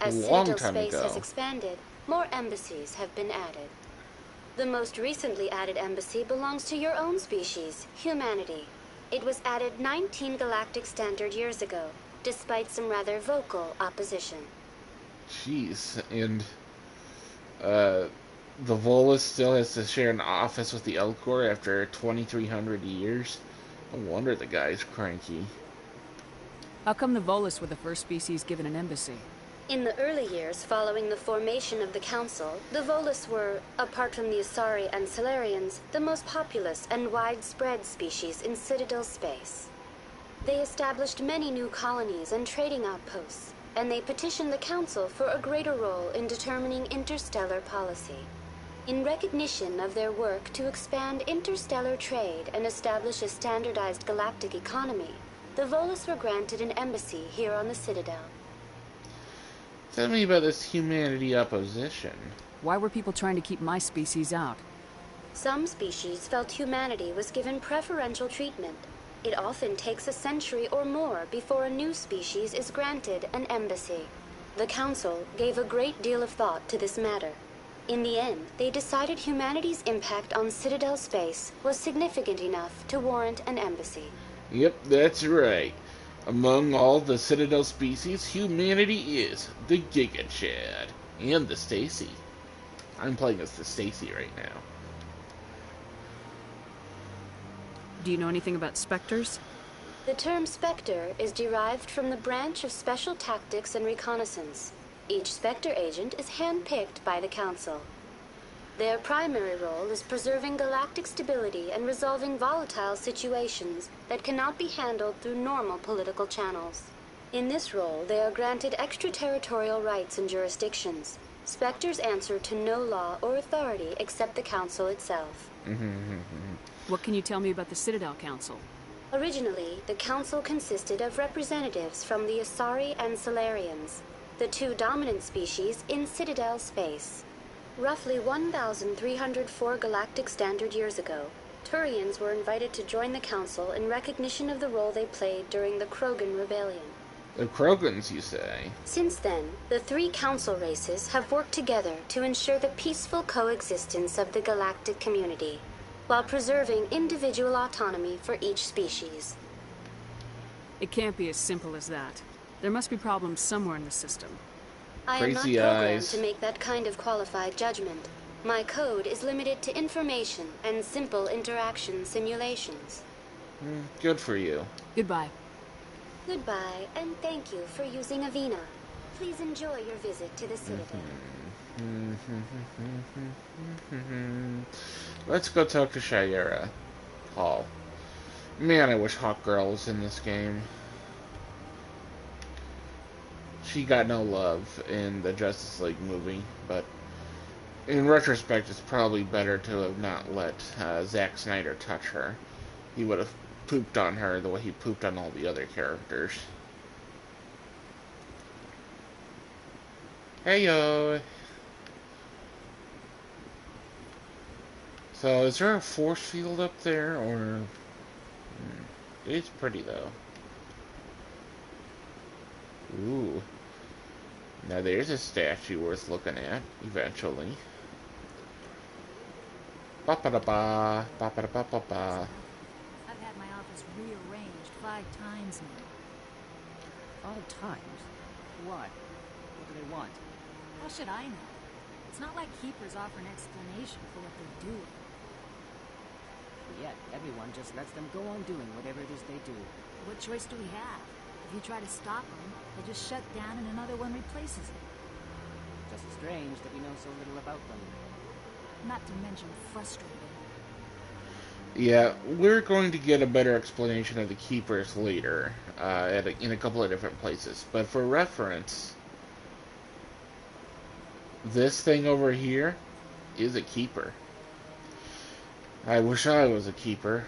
As Citadel space has expanded, more embassies have been added. The most recently added embassy belongs to your own species, humanity. It was added 19 galactic standard years ago, despite some rather vocal opposition. Jeez, and the Volus still has to share an office with the Elcor after 2,300 years. No wonder the guy's cranky. How come the Volus were the first species given an embassy? In the early years following the formation of the Council, the Volus were, apart from the Asari and Salarians, the most populous and widespread species in Citadel space. They established many new colonies and trading outposts, and they petitioned the Council for a greater role in determining interstellar policy. In recognition of their work to expand interstellar trade and establish a standardized galactic economy, the Volus were granted an embassy here on the Citadel. Tell me about this humanity opposition. Why were people trying to keep my species out? Some species felt humanity was given preferential treatment. It often takes a century or more before a new species is granted an embassy. The Council gave a great deal of thought to this matter. In the end, they decided humanity's impact on Citadel space was significant enough to warrant an embassy. Yep, that's right. Among all the Citadel species, humanity is the Giga Chad. And the Stacy. I'm playing as the Stacy right now. Do you know anything about Spectres? The term Spectre is derived from the branch of Special Tactics and Reconnaissance. Each Spectre agent is handpicked by the Council. Their primary role is preserving galactic stability and resolving volatile situations that cannot be handled through normal political channels. In this role, they are granted extraterritorial rights and jurisdictions. Spectres answer to no law or authority except the Council itself. What can you tell me about the Citadel Council? Originally, the Council consisted of representatives from the Asari and Salarians, the two dominant species in Citadel space. Roughly 1,304 galactic standard years ago, Turians were invited to join the Council in recognition of the role they played during the Krogan Rebellion. The Krogans, you say? Since then, the three Council races have worked together to ensure the peaceful coexistence of the galactic community, while preserving individual autonomy for each species. It can't be as simple as that. There must be problems somewhere in the system. I am not programmed to make that kind of qualified judgment. My code is limited to information and simple interaction simulations. Good for you. Goodbye. Goodbye, and thank you for using Avina. Please enjoy your visit to the Citadel. Let's go talk to Shayera Hall. Man, I wish Hawkgirl was in this game. She got no love in the Justice League movie, but in retrospect, it's probably better to have not let Zack Snyder touch her. He would have pooped on her the way he pooped on all the other characters. Heyo! So, is there a force field up there, or... It's pretty, though. Ooh. Now there's a statue worth looking at, eventually. Ba-ba-da-ba, ba-ba-da-ba-ba-ba. I've had my office rearranged 5 times now. 5 times? Why? What do they want? How should I know? It's not like keepers offer an explanation for what they're doing. Yet, everyone just lets them go on doing whatever it is they do. What choice do we have? If you try to stop them, they just shut down and another one replaces it. Just strange that we know so little about them. Not to mention frustrating. Yeah, we're going to get a better explanation of the Keepers later, in a couple of different places. But for reference, this thing over here is a Keeper. I wish I was a Keeper.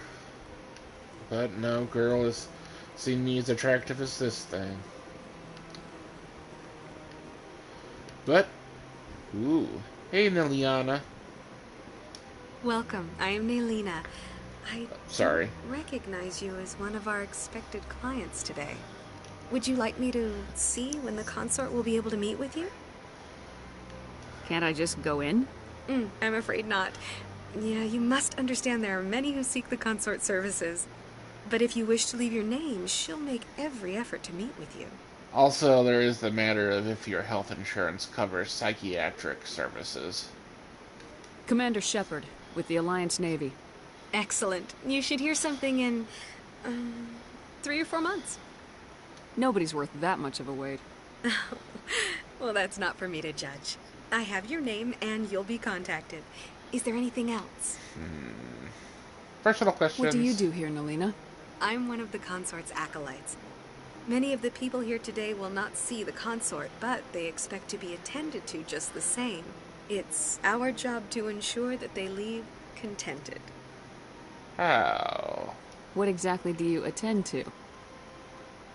But no girl has seen me as attractive as this thing. But, ooh. Hey, Niliana. Welcome. I am Nelina. I Sorry. don't recognize you as one of our expected clients today. Would you like me to see when the consort will be able to meet with you? Can't I just go in? I'm afraid not. Yeah, you must understand there are many who seek the consort services. But if you wish to leave your name, she'll make every effort to meet with you. Also, there is the matter of if your health insurance covers psychiatric services. Commander Shepard, with the Alliance Navy. Excellent. You should hear something in 3 or 4 months. Nobody's worth that much of a wait. Well, that's not for me to judge. I have your name and you'll be contacted. Is there anything else? Personal questions. What do you do here, Nelina? I'm one of the consort's acolytes. Many of the people here today will not see the consort, but they expect to be attended to just the same. It's our job to ensure that they leave contented. How? What exactly do you attend to?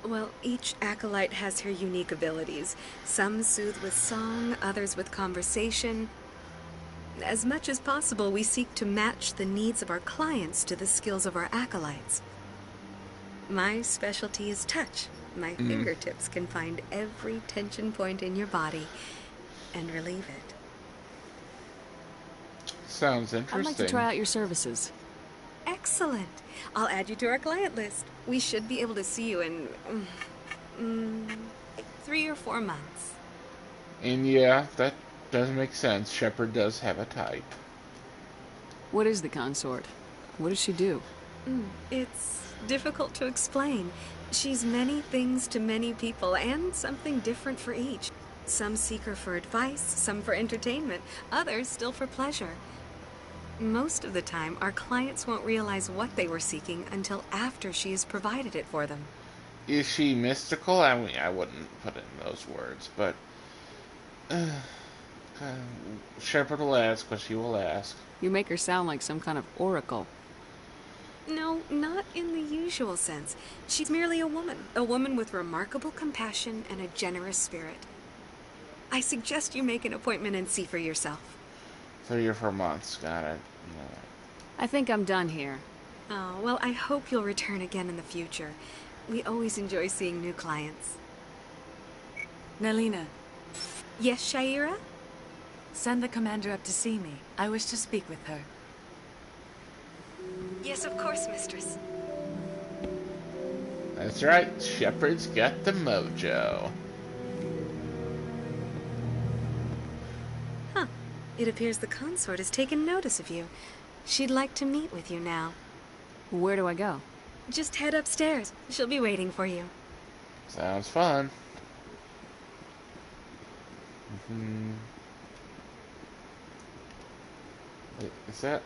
Well, each acolyte has her unique abilities. Some soothe with song, others with conversation. As much as possible, we seek to match the needs of our clients to the skills of our acolytes. My specialty is touch. My fingertips can find every tension point in your body and relieve it. Sounds interesting. I'd like to try out your services. Excellent. I'll add you to our client list. We should be able to see you in 3 or 4 months. And yeah, that does make sense. Shepard does have a type. What is the consort? What does she do? It's difficult to explain. She's many things to many people, and something different for each. Some seek her for advice, some for entertainment, others still for pleasure. Most of the time, our clients won't realize what they were seeking until after she has provided it for them. Is she mystical? I mean, I wouldn't put it in those words, but Shepard will ask what she will ask. You make her sound like some kind of oracle. No, not in the usual sense. She's merely a woman with remarkable compassion and a generous spirit. I suggest you make an appointment and see for yourself. 3 or 4 months, got it. Yeah. I think I'm done here. Oh, well, I hope you'll return again in the future. We always enjoy seeing new clients. Nelina. Yes, Shaira? Send the commander up to see me. I wish to speak with her. Yes, of course, mistress. That's right, Shepard's got the mojo. Huh. It appears the consort has taken notice of you. She'd like to meet with you now. Where do I go? Just head upstairs. She'll be waiting for you. Sounds fun. Wait, is that...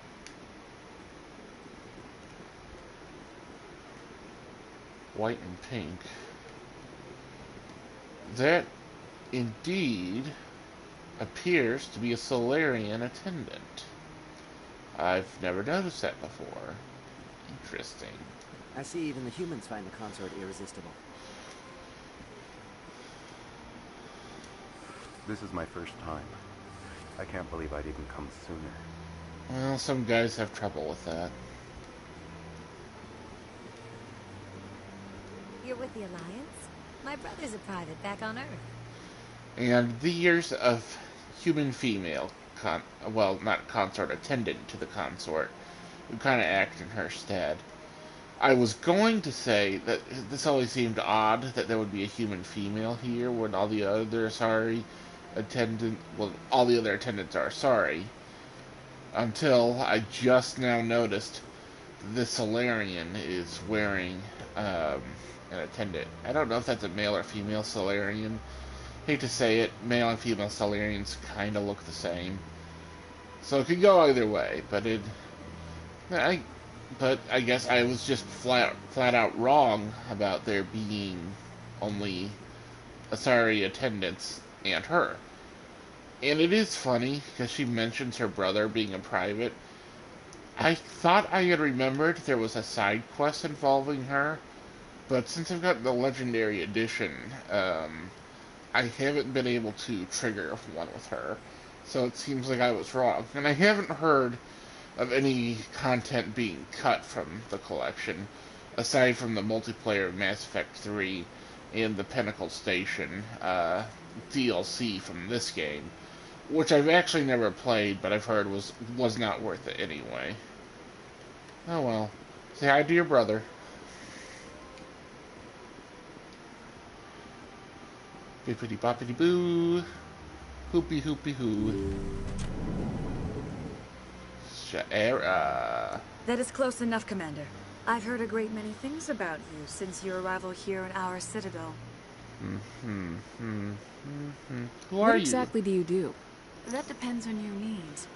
white and pink? That indeed appears to be a Salarian attendant. I've never noticed that before. Interesting. I see even the humans find the consort irresistible. This is my first time. I can't believe I didn't come sooner. Well, some guys have trouble with that. You're with the Alliance? My brother's a private back on Earth. And the years of human female, well, not consort, attendant to the consort, who kind of act in her stead. I was going to say that this always seemed odd that there would be a human female here when all the other all the other attendants are sorry. Until I just now noticed the Salarian is wearing an attendant. I don't know if that's a male or female Salarian, hate to say it, male and female Salarians kind of look the same. So it could go either way, but I guess I was just flat out wrong about there being only Asari attendants and her. And it is funny, because she mentions her brother being a private. I thought I had remembered there was a side quest involving her, but since I've got the Legendary Edition, I haven't been able to trigger one with her. So it seems like I was wrong. And I haven't heard of any content being cut from the collection, aside from the multiplayer of Mass Effect 3 and the Pinnacle Station DLC from this game, which I've actually never played, but I've heard was not worth it anyway. Oh well. Say hi to your brother. Bippity boppity boo. Hoopy hoopy hoo. Shara. That is close enough, Commander. I've heard a great many things about you since your arrival here in our citadel. Who are What you? exactly do you do? That depends on your needs.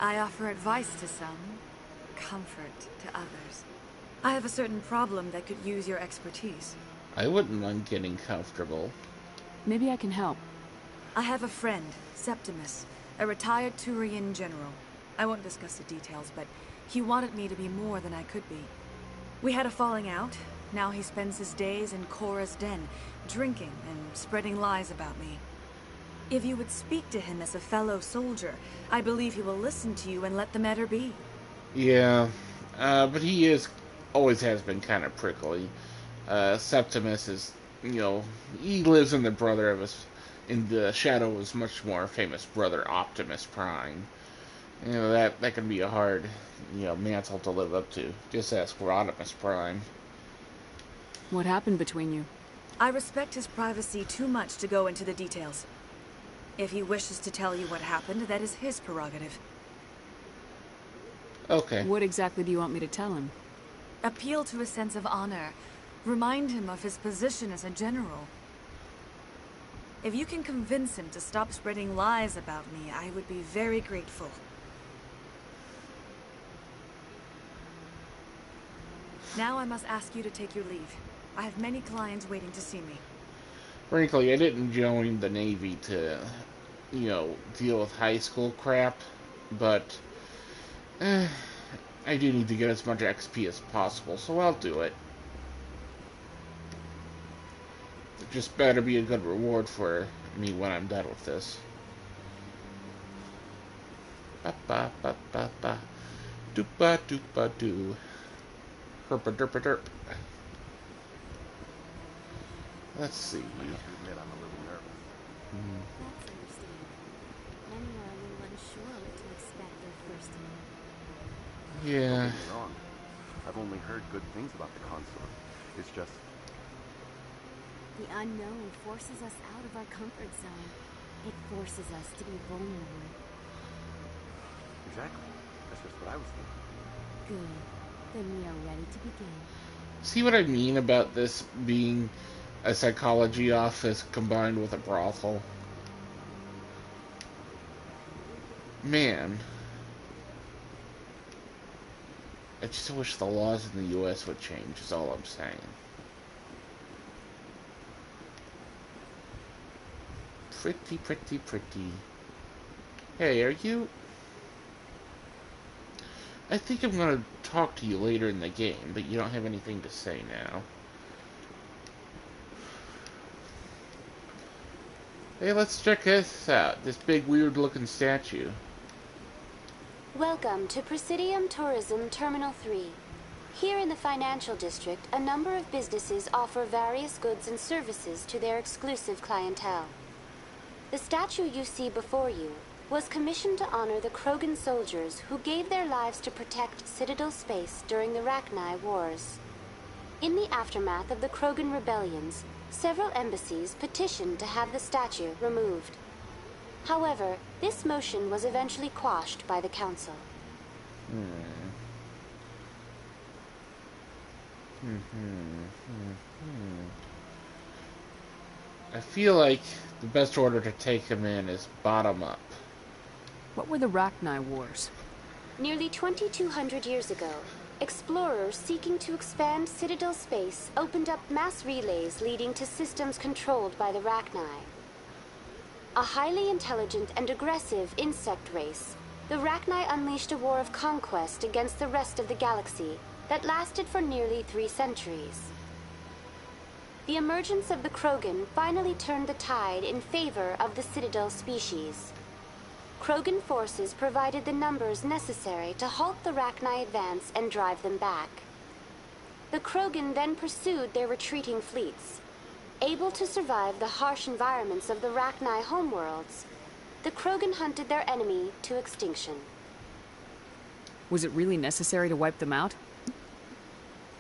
I offer advice to some, comfort to others. I have a certain problem that could use your expertise. I wouldn't mind getting comfortable. Maybe I can help. I have a friend, Septimus, a retired Turian general. I won't discuss the details, but he wanted me to be more than I could be. We had a falling out. Now he spends his days in Cora's den, drinking and spreading lies about me. If you would speak to him as a fellow soldier, I believe he will listen to you and let the matter be. Yeah, but he always has been kind of prickly. Septimus is, he lives in the shadow of his much more famous brother Optimus Prime. That can be a hard, mantle to live up to. Just ask Rodimus Prime. What happened between you? I respect his privacy too much to go into the details. If he wishes to tell you what happened, that is his prerogative. Okay. What exactly do you want me to tell him? Appeal to his sense of honor. Remind him of his position as a general. If you can convince him to stop spreading lies about me, I would be very grateful. Now I must ask you to take your leave. I have many clients waiting to see me. Frankly, I didn't join the Navy to, deal with high school crap, but I do need to get as much XP as possible, so I'll do it. It just better be a good reward for me when I'm done with this. Ba ba ba ba ba. Doopa doopa doo. Herpa derpa derp. Let's see. I have to admit, I'm a little nervous. That's understandable. Many are a little unsure what to expect their first time. Yeah. Don't get me wrong. I've only heard good things about the consort. It's just... The unknown forces us out of our comfort zone. It forces us to be vulnerable. Exactly. That's just what I was thinking. Good. Then we are ready to begin. See what I mean about this being a psychology office combined with a brothel? Man. I just wish the laws in the US would change, is all I'm saying. Pretty, pretty, pretty. Hey, are you... I think I'm gonna talk to you later in the game, but you don't have anything to say now. Hey, let's check this out. This big weird looking statue. Welcome to Presidium Tourism Terminal 3. Here in the financial district, a number of businesses offer various goods and services to their exclusive clientele. The statue you see before you was commissioned to honor the Krogan soldiers who gave their lives to protect Citadel space during the Rachni Wars. In the aftermath of the Krogan rebellions, several embassies petitioned to have the statue removed. However, this motion was eventually quashed by the Council. I feel like the best order to take him in is bottom up. What were the Rachni Wars? Nearly 2,200 years ago, explorers seeking to expand Citadel space opened up mass relays leading to systems controlled by the Rachni. A highly intelligent and aggressive insect race, the Rachni unleashed a war of conquest against the rest of the galaxy that lasted for nearly 3 centuries. The emergence of the Krogan finally turned the tide in favor of the Citadel species. Krogan forces provided the numbers necessary to halt the Rachni advance and drive them back. The Krogan then pursued their retreating fleets. Able to survive the harsh environments of the Rachni homeworlds, the Krogan hunted their enemy to extinction. Was it really necessary to wipe them out?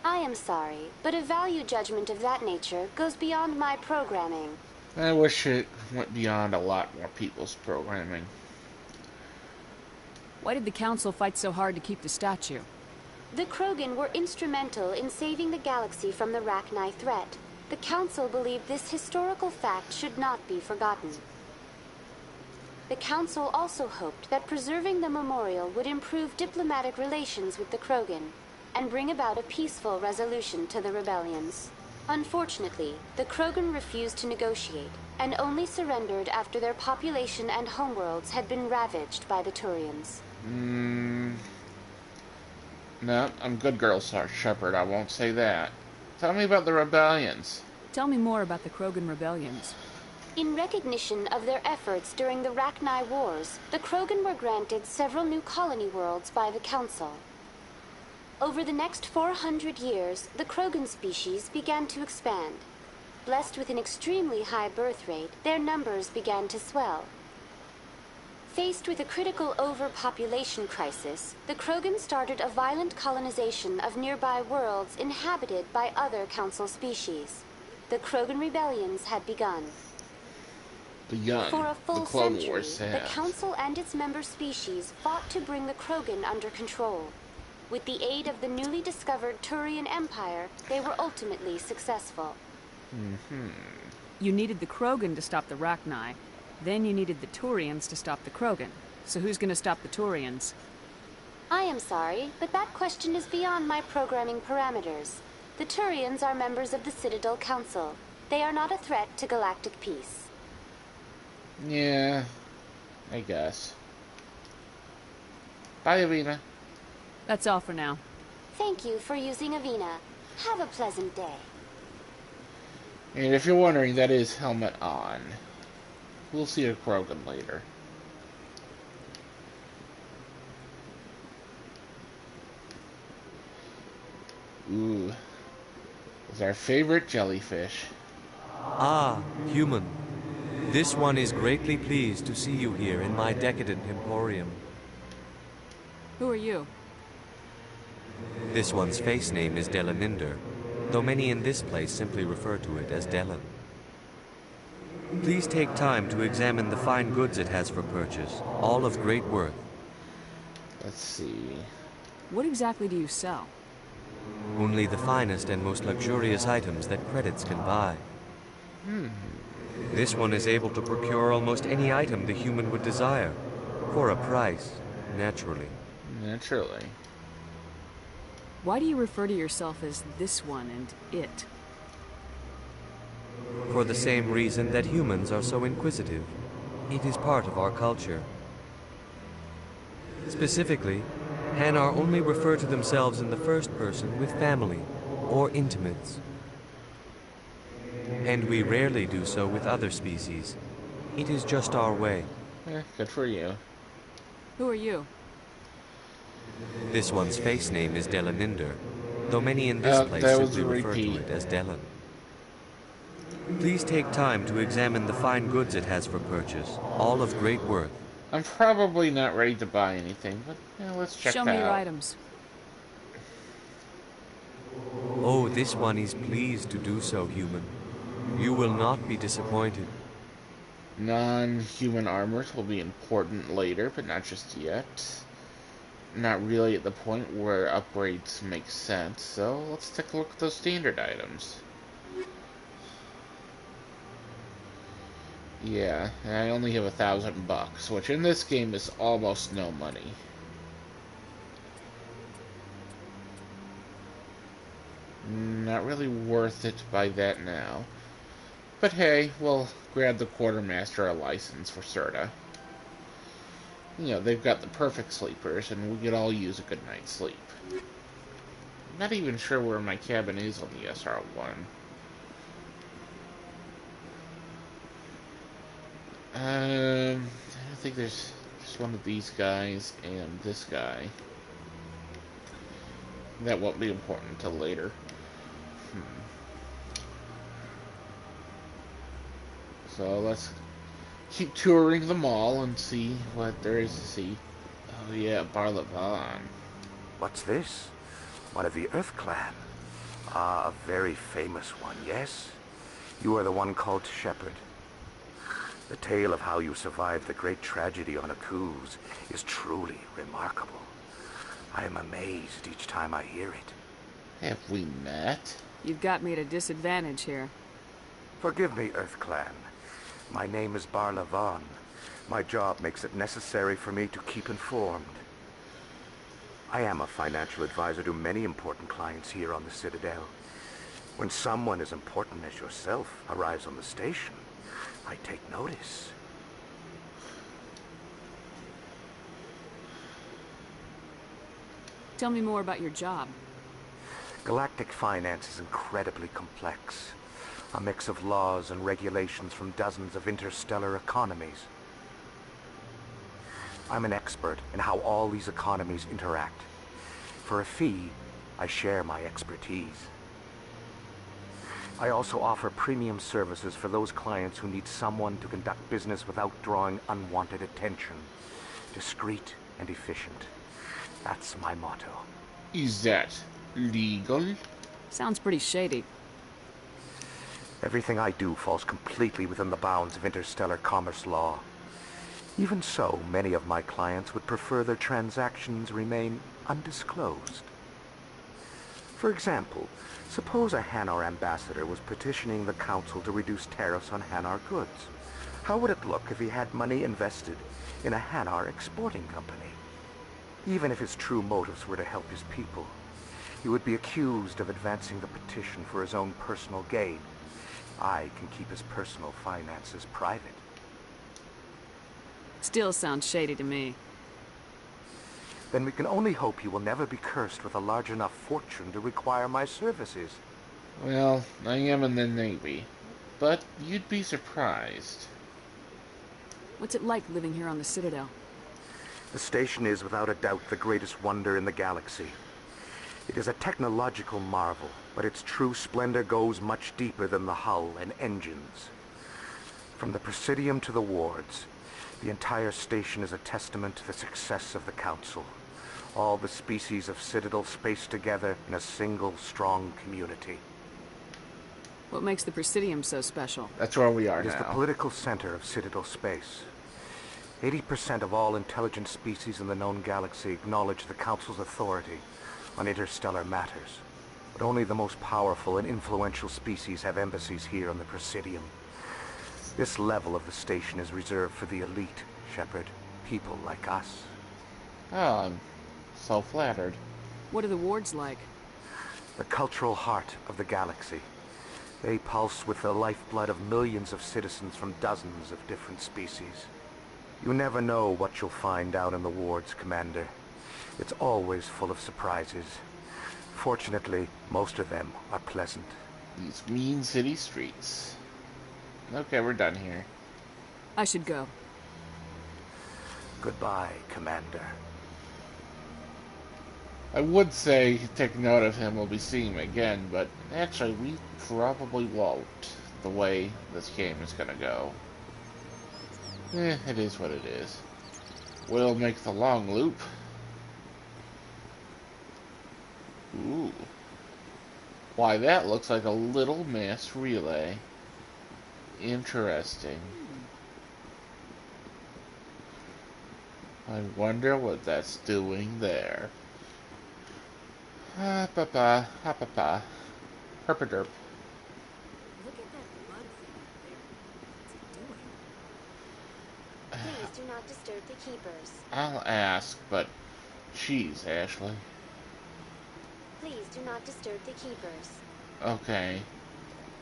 I am sorry, but a value judgment of that nature goes beyond my programming. I wish it went beyond a lot more people's programming. Why did the Council fight so hard to keep the statue? The Krogan were instrumental in saving the galaxy from the Rachni threat. The Council believed this historical fact should not be forgotten. The Council also hoped that preserving the memorial would improve diplomatic relations with the Krogan and bring about a peaceful resolution to the rebellions. Unfortunately, the Krogan refused to negotiate and only surrendered after their population and homeworlds had been ravaged by the Turians. No, I'm good girl, Shepard. I won't say that. Tell me about the rebellions. Tell me more about the Krogan rebellions. In recognition of their efforts during the Rachni Wars, the Krogan were granted several new colony worlds by the Council. Over the next 400 years, the Krogan species began to expand. Blessed with an extremely high birth rate, their numbers began to swell. Faced with a critical overpopulation crisis, the Krogan started a violent colonization of nearby worlds inhabited by other Council species. The Krogan rebellions had begun. For a full century, the Council and its member species fought to bring the Krogan under control. With the aid of the newly discovered Turian Empire, they were ultimately successful. You needed the Krogan to stop the Rachni. Then you needed the Turians to stop the Krogan. So who's gonna stop the Turians? I am sorry, but that question is beyond my programming parameters. The Turians are members of the Citadel Council. They are not a threat to galactic peace. Yeah, I guess. Bye, Avina. That's all for now. Thank you for using Avina. Have a pleasant day. And if you're wondering, that is helmet on. We'll see a Krogan later. Ooh. It's our favorite jellyfish. Ah, human. This one is greatly pleased to see you here in my decadent emporium. Who are you? This one's face name is Delaninder, though many in this place simply refer to it as Delan. Please take time to examine the fine goods it has for purchase, all of great worth. Let's see. What exactly do you sell? Only the finest and most luxurious items that credits can buy. This one is able to procure almost any item the human would desire, for a price, naturally. Naturally. Why do you refer to yourself as this one and it? For the same reason that humans are so inquisitive. It is part of our culture. Specifically, Hanar only refer to themselves in the first person with family or intimates. And we rarely do so with other species. It is just our way. Good for you. Who are you? This one's face name is Delaninder, though many in this place simply refer to it as Delan. Please take time to examine the fine goods it has for purchase, all of great worth. I'm probably not ready to buy anything, but let's check it out. Show me your items. Oh, this one is pleased to do so, human. You will not be disappointed. Non-human armors will be important later, but not just yet. Not really at the point where upgrades make sense, so let's take a look at those standard items. Yeah, and I only have $1,000, which in this game is almost no money. Not really worth it to buy that now. But hey, we'll grab the quartermaster a license for Serta. You know, they've got the perfect sleepers, and we could all use a good night's sleep. I'm not even sure where my cabin is on the SR-1. I don't think there's just one of these guys and this guy. That won't be important until later. So let's keep touring the mall and see what there is to see. Oh yeah, Barlavon. What's this? One of the Earth Clan. Ah, a very famous one, yes? You are the one called Shepard. The tale of how you survived the great tragedy on Akuz is truly remarkable. I am amazed each time I hear it. Have we met? You've got me at a disadvantage here. Forgive me, Earth Clan. My name is Barlavon. My job makes it necessary for me to keep informed. I am a financial advisor to many important clients here on the Citadel. When someone as important as yourself arrives on the station, I take notice. Tell me more about your job. Galactic finance is incredibly complex. A mix of laws and regulations from dozens of interstellar economies. I'm an expert in how all these economies interact. For a fee, I share my expertise. I also offer premium services for those clients who need someone to conduct business without drawing unwanted attention. Discreet and efficient. That's my motto. Is that legal? Sounds pretty shady. Everything I do falls completely within the bounds of interstellar commerce law. Even so, many of my clients would prefer their transactions remain undisclosed. For example, suppose a Hanar ambassador was petitioning the council to reduce tariffs on Hanar goods. How would it look if he had money invested in a Hanar exporting company? Even if his true motives were to help his people, he would be accused of advancing the petition for his own personal gain. I can keep his personal finances private. Still sounds shady to me. Then we can only hope he will never be cursed with a large enough fortune to require my services. Well, I am in the Navy, but you'd be surprised. What's it like living here on the Citadel? The station is without a doubt the greatest wonder in the galaxy. It is a technological marvel, but its true splendor goes much deeper than the hull and engines. From the Presidium to the wards, the entire station is a testament to the success of the Council. All the species of Citadel spaced together in a single, strong community. What makes the Presidium so special? That's where we are now. It is the political center of Citadel space. 80% of all intelligent species in the known galaxy acknowledge the Council's authority on interstellar matters. But only the most powerful and influential species have embassies here on the Presidium. This level of the station is reserved for the elite, Shepard. People like us. Oh, I'm so flattered. What are the wards like? The cultural heart of the galaxy. They pulse with the lifeblood of millions of citizens from dozens of different species. You never know what you'll find out in the wards, Commander. It's always full of surprises. Fortunately, most of them are pleasant. These mean city streets. Okay, we're done here. I should go. Goodbye, Commander. I would say take note of him, we'll be seeing him again, but actually we probably won't, the way this game is gonna go. It is what it is. We'll make the long loop. Ooh. Why, that looks like a little mass relay. Interesting. I wonder what that's doing there. Ha-pa-pa, ha-pa-pa. Herpaderp. Look at that blood thing up there. What's it doing? Keepers. I'll ask, but jeez, Ashley. Please do not disturb the Keepers. Okay.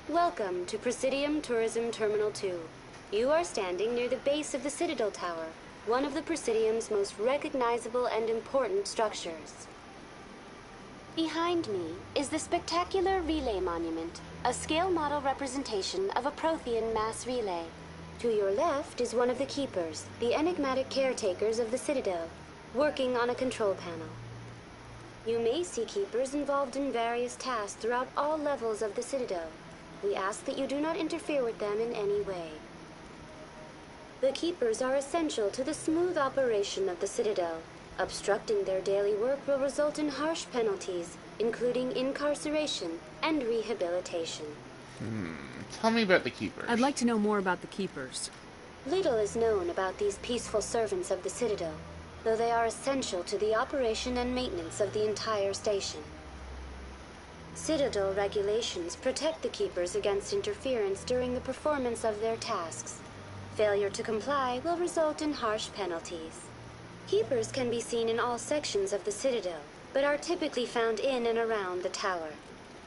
Welcome to Presidium Tourism Terminal 2. You are standing near the base of the Citadel Tower, one of the Presidium's most recognizable and important structures. Behind me is the spectacular relay monument, a scale model representation of a Prothean mass relay. To your left is one of the Keepers, the enigmatic caretakers of the Citadel, working on a control panel. You may see Keepers involved in various tasks throughout all levels of the Citadel. We ask that you do not interfere with them in any way. The Keepers are essential to the smooth operation of the Citadel. Obstructing their daily work will result in harsh penalties, including incarceration and rehabilitation. Tell me about the Keepers. I'd like to know more about the Keepers. Little is known about these peaceful servants of the Citadel, though they are essential to the operation and maintenance of the entire station. Citadel regulations protect the Keepers against interference during the performance of their tasks. Failure to comply will result in harsh penalties. Keepers can be seen in all sections of the Citadel, but are typically found in and around the tower.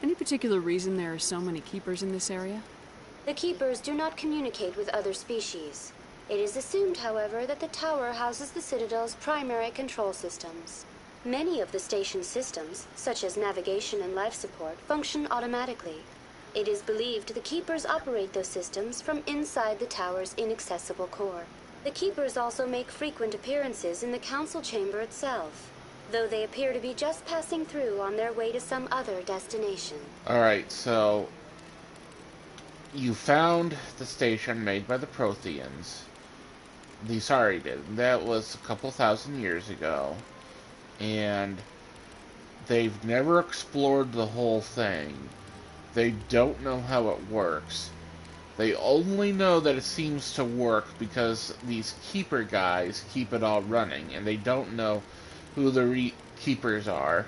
Any particular reason there are so many Keepers in this area? The Keepers do not communicate with other species. It is assumed, however, that the tower houses the Citadel's primary control systems. Many of the station's systems, such as navigation and life support, function automatically. It is believed the Keepers operate those systems from inside the tower's inaccessible core. The Keepers also make frequent appearances in the council chamber itself, though they appear to be just passing through on their way to some other destination. Alright, so you found the station made by the Protheans. The Asari did. That was a couple thousand years ago. And they've never explored the whole thing. They don't know how it works. They only know that it seems to work because these Keeper guys keep it all running, and they don't know who the Keepers are.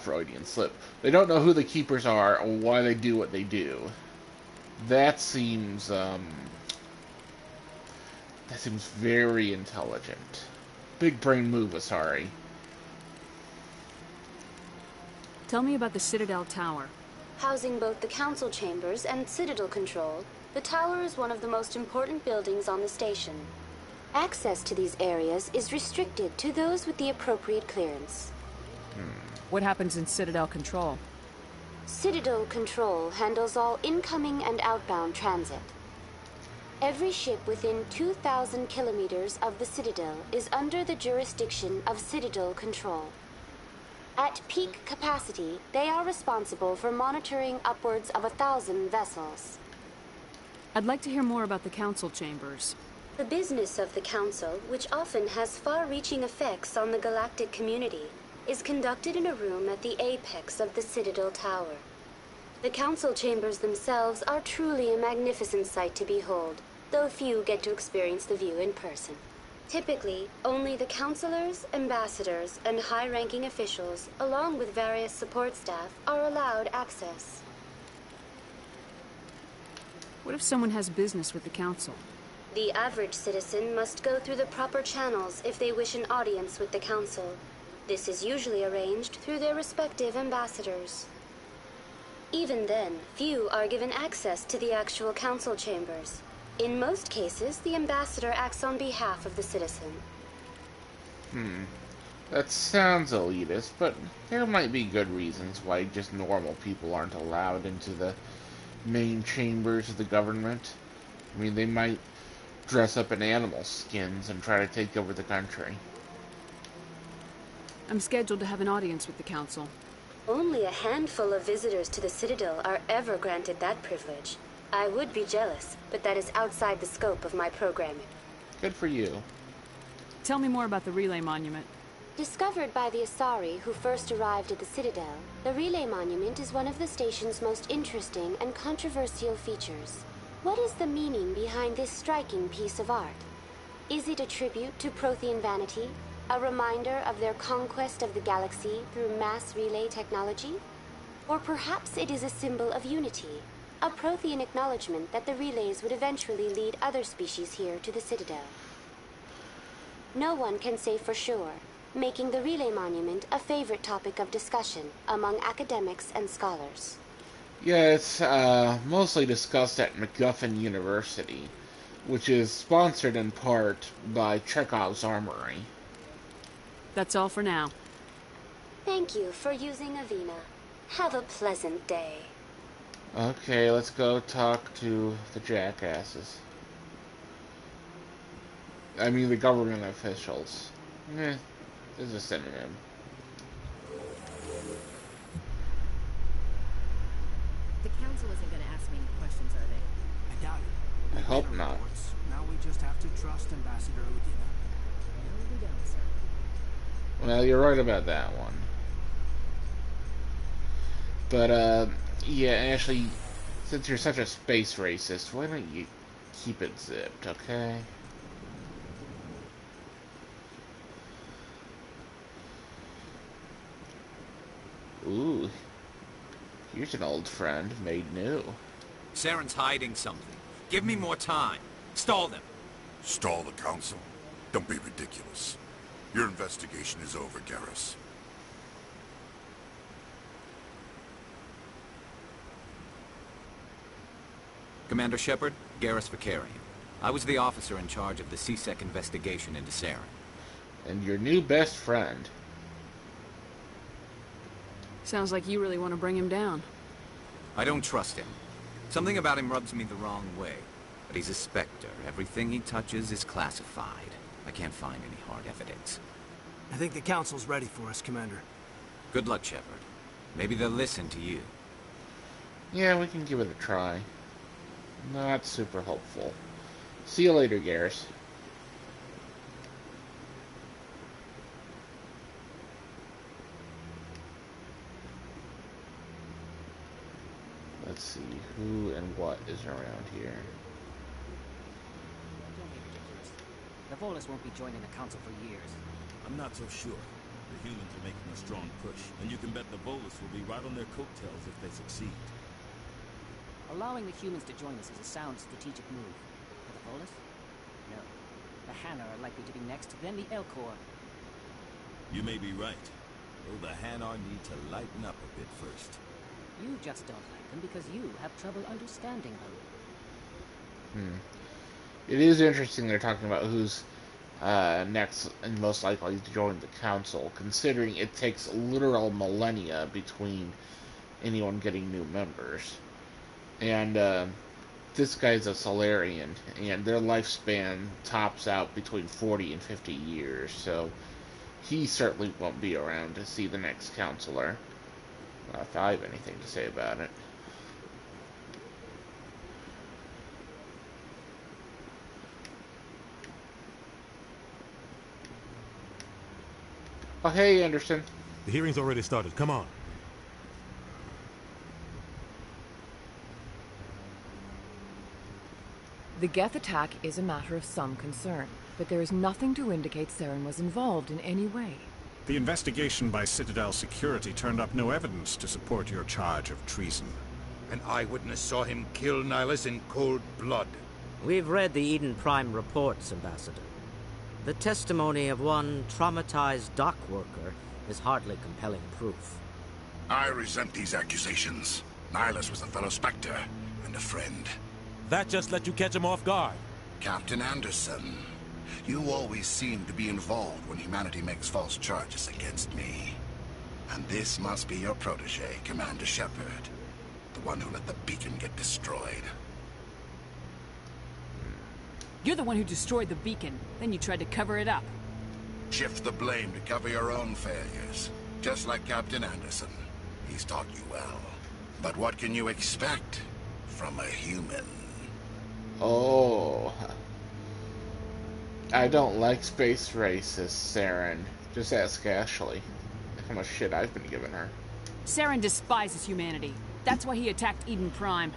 Freudian slip. They don't know who the Keepers are or why they do what they do. That seems very intelligent. Big brain move, Asari. Tell me about the Citadel Tower. Housing both the council chambers and Citadel control, the tower is one of the most important buildings on the station. Access to these areas is restricted to those with the appropriate clearance. What happens in Citadel control? Citadel control handles all incoming and outbound transit. Every ship within 2,000 kilometers of the Citadel is under the jurisdiction of Citadel control. At peak capacity, they are responsible for monitoring upwards of 1,000 vessels. I'd like to hear more about the council chambers. The business of the council, which often has far-reaching effects on the galactic community, is conducted in a room at the apex of the Citadel Tower. The council chambers themselves are truly a magnificent sight to behold, though few get to experience the view in person. Typically, only the councilors, ambassadors, and high-ranking officials, along with various support staff, are allowed access. What if someone has business with the council? The average citizen must go through the proper channels if they wish an audience with the council. This is usually arranged through their respective ambassadors. Even then, few are given access to the actual council chambers. In most cases, the ambassador acts on behalf of the citizen. That sounds elitist, but there might be good reasons why just normal people aren't allowed into the main chambers of the government. I mean, they might dress up in animal skins and try to take over the country. I'm scheduled to have an audience with the council. Only a handful of visitors to the Citadel are ever granted that privilege. I would be jealous, but that is outside the scope of my programming. Good for you. Tell me more about the relay monument. Discovered by the Asari who first arrived at the Citadel, the relay monument is one of the station's most interesting and controversial features. What is the meaning behind this striking piece of art? Is it a tribute to Prothean vanity? A reminder of their conquest of the galaxy through mass relay technology? Or perhaps it is a symbol of unity, a Prothean acknowledgement that the relays would eventually lead other species here to the Citadel. No one can say for sure, making the relay monument a favorite topic of discussion among academics and scholars. Yeah, it's mostly discussed at MacGuffin University, which is sponsored in part by Chekhov's Armory. That's all for now. Thank you for using Avina. Have a pleasant day. Okay, let's go talk to the jackasses. I mean, the government officials. There's a synonym. The council isn't going to ask me any questions, are they? I doubt it. I hope not. Reports. Now we just have to trust Ambassador Udina. No, we don't, sir. Well, you're right about that one. But, yeah, actually, since you're such a space racist, why don't you keep it zipped, okay? Ooh, here's an old friend made new. Saren's hiding something. Give me more time. Stall them. Stall the council? Don't be ridiculous. Your investigation is over, Garrus. Commander Shepard, Garrus Vakarian. I was the officer in charge of the CSEC investigation into Saren. And your new best friend. Sounds like you really want to bring him down. I don't trust him. Something about him rubs me the wrong way. But he's a Spectre. Everything he touches is classified. I can't find any hard evidence. I think the council's ready for us, Commander. Good luck, Shepard. Maybe they'll listen to you. Yeah, we can give it a try. Not super hopeful. See you later, Garrus. Let's see, who and what is around here. Don't be ridiculous. The Volus won't be joining the council for years. I'm not so sure. The humans are making a strong push, and you can bet the Volus will be right on their coattails if they succeed. Allowing the humans to join us is a sound strategic move. For the Volus? No. The Hanar are likely to be next, then the Elcor. You may be right. Though the Hanar need to lighten up a bit first. You just don't like them because you have trouble understanding them. It is interesting they're talking about who's next and most likely to join the council, considering it takes literal millennia between anyone getting new members. And this guy's a Salarian, and their lifespan tops out between 40 and 50 years, so he certainly won't be around to see the next counselor. If I have anything to say about it. Oh, hey, Anderson. The hearing's already started. Come on. The Geth attack is a matter of some concern, but there is nothing to indicate Saren was involved in any way. The investigation by Citadel Security turned up no evidence to support your charge of treason. An eyewitness saw him kill Nihilus in cold blood. We've read the Eden Prime reports, Ambassador. The testimony of one traumatized dock worker is hardly compelling proof. I resent these accusations. Nihilus was a fellow Spectre and a friend. That just let you catch him off guard. Captain Anderson, you always seem to be involved when humanity makes false charges against me. And this must be your protege, Commander Shepard. The one who let the beacon get destroyed. You're the one who destroyed the beacon. Then you tried to cover it up. Shift the blame to cover your own failures. Just like Captain Anderson. He's taught you well. But what can you expect from a human? Oh. I don't like space racists, Saren. Just ask Ashley. How much shit I've been giving her. Saren despises humanity. That's why he attacked Eden Prime.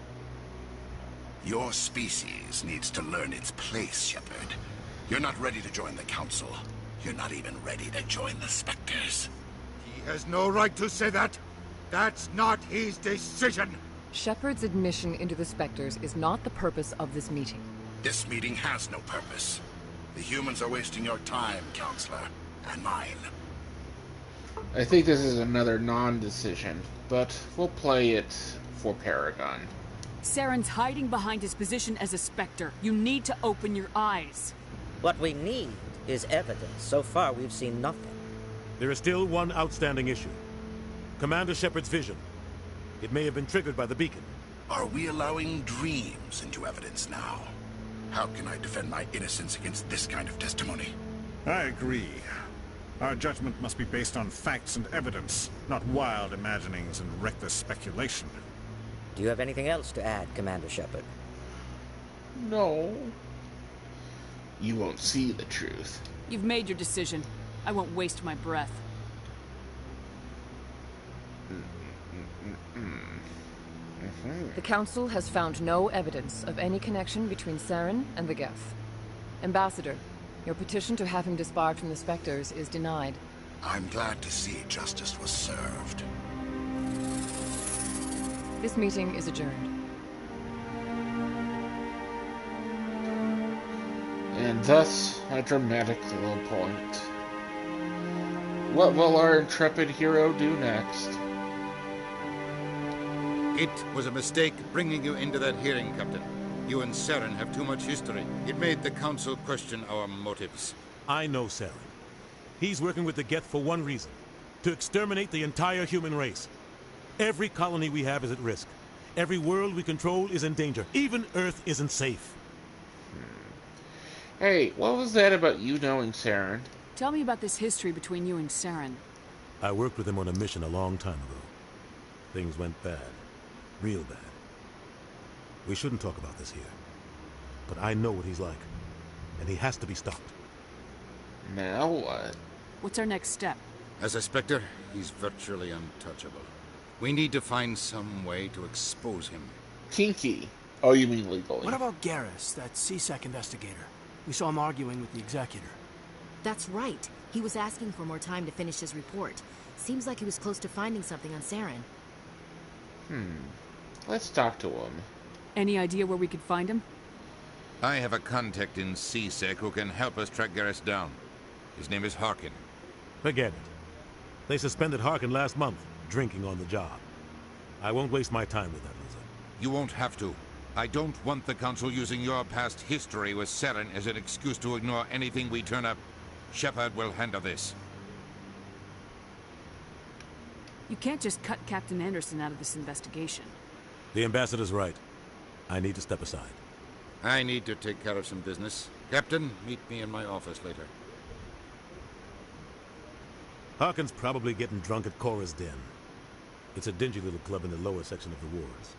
Your species needs to learn its place, Shepard. You're not ready to join the Council. You're not even ready to join the Spectres. He has no right to say that. That's not his decision. Shepard's admission into the Spectres is not the purpose of this meeting. This meeting has no purpose. The humans are wasting your time, Counselor, and mine. I think this is another non-decision, but we'll play it for Paragon. Saren's hiding behind his position as a Spectre. You need to open your eyes. What we need is evidence. So far, we've seen nothing. There is still one outstanding issue. Commander Shepard's vision. It may have been triggered by the beacon. Are we allowing dreams into evidence now? How can I defend my innocence against this kind of testimony? I agree. Our judgment must be based on facts and evidence, not wild imaginings and reckless speculation. Do you have anything else to add, Commander Shepard? No. You won't see the truth. You've made your decision. I won't waste my breath. The Council has found no evidence of any connection between Saren and the Geth. Ambassador, your petition to have him disbarred from the Spectres is denied. I'm glad to see justice was served. This meeting is adjourned. And thus, a dramatic low point. What will our intrepid hero do next? It was a mistake bringing you into that hearing, Captain. You and Saren have too much history. It made the Council question our motives. I know Saren. He's working with the Geth for one reason. To exterminate the entire human race. Every colony we have is at risk. Every world we control is in danger. Even Earth isn't safe. Hey, what was that about you knowing Saren? Tell me about this history between you and Saren. I worked with him on a mission a long time ago. Things went bad. Real bad. We shouldn't talk about this here. But I know what he's like. And he has to be stopped. Now what? What's our next step? As a Spectre, he's virtually untouchable. We need to find some way to expose him. Kinky. Oh, you mean legally. What about Garrus, that CSEC investigator? We saw him arguing with the executor. That's right. He was asking for more time to finish his report. Seems like he was close to finding something on Saren. Let's talk to him. Any idea where we could find him? I have a contact in CSEC who can help us track Garrus down. His name is Harkin. Forget it. They suspended Harkin last month, drinking on the job. I won't waste my time with that loser. You won't have to. I don't want the Council using your past history with Saren as an excuse to ignore anything we turn up. Shepard will handle this. You can't just cut Captain Anderson out of this investigation. The Ambassador's right. I need to step aside. I need to take care of some business. Captain, meet me in my office later. Harkin's probably getting drunk at Cora's Den. It's a dingy little club in the lower section of the wards.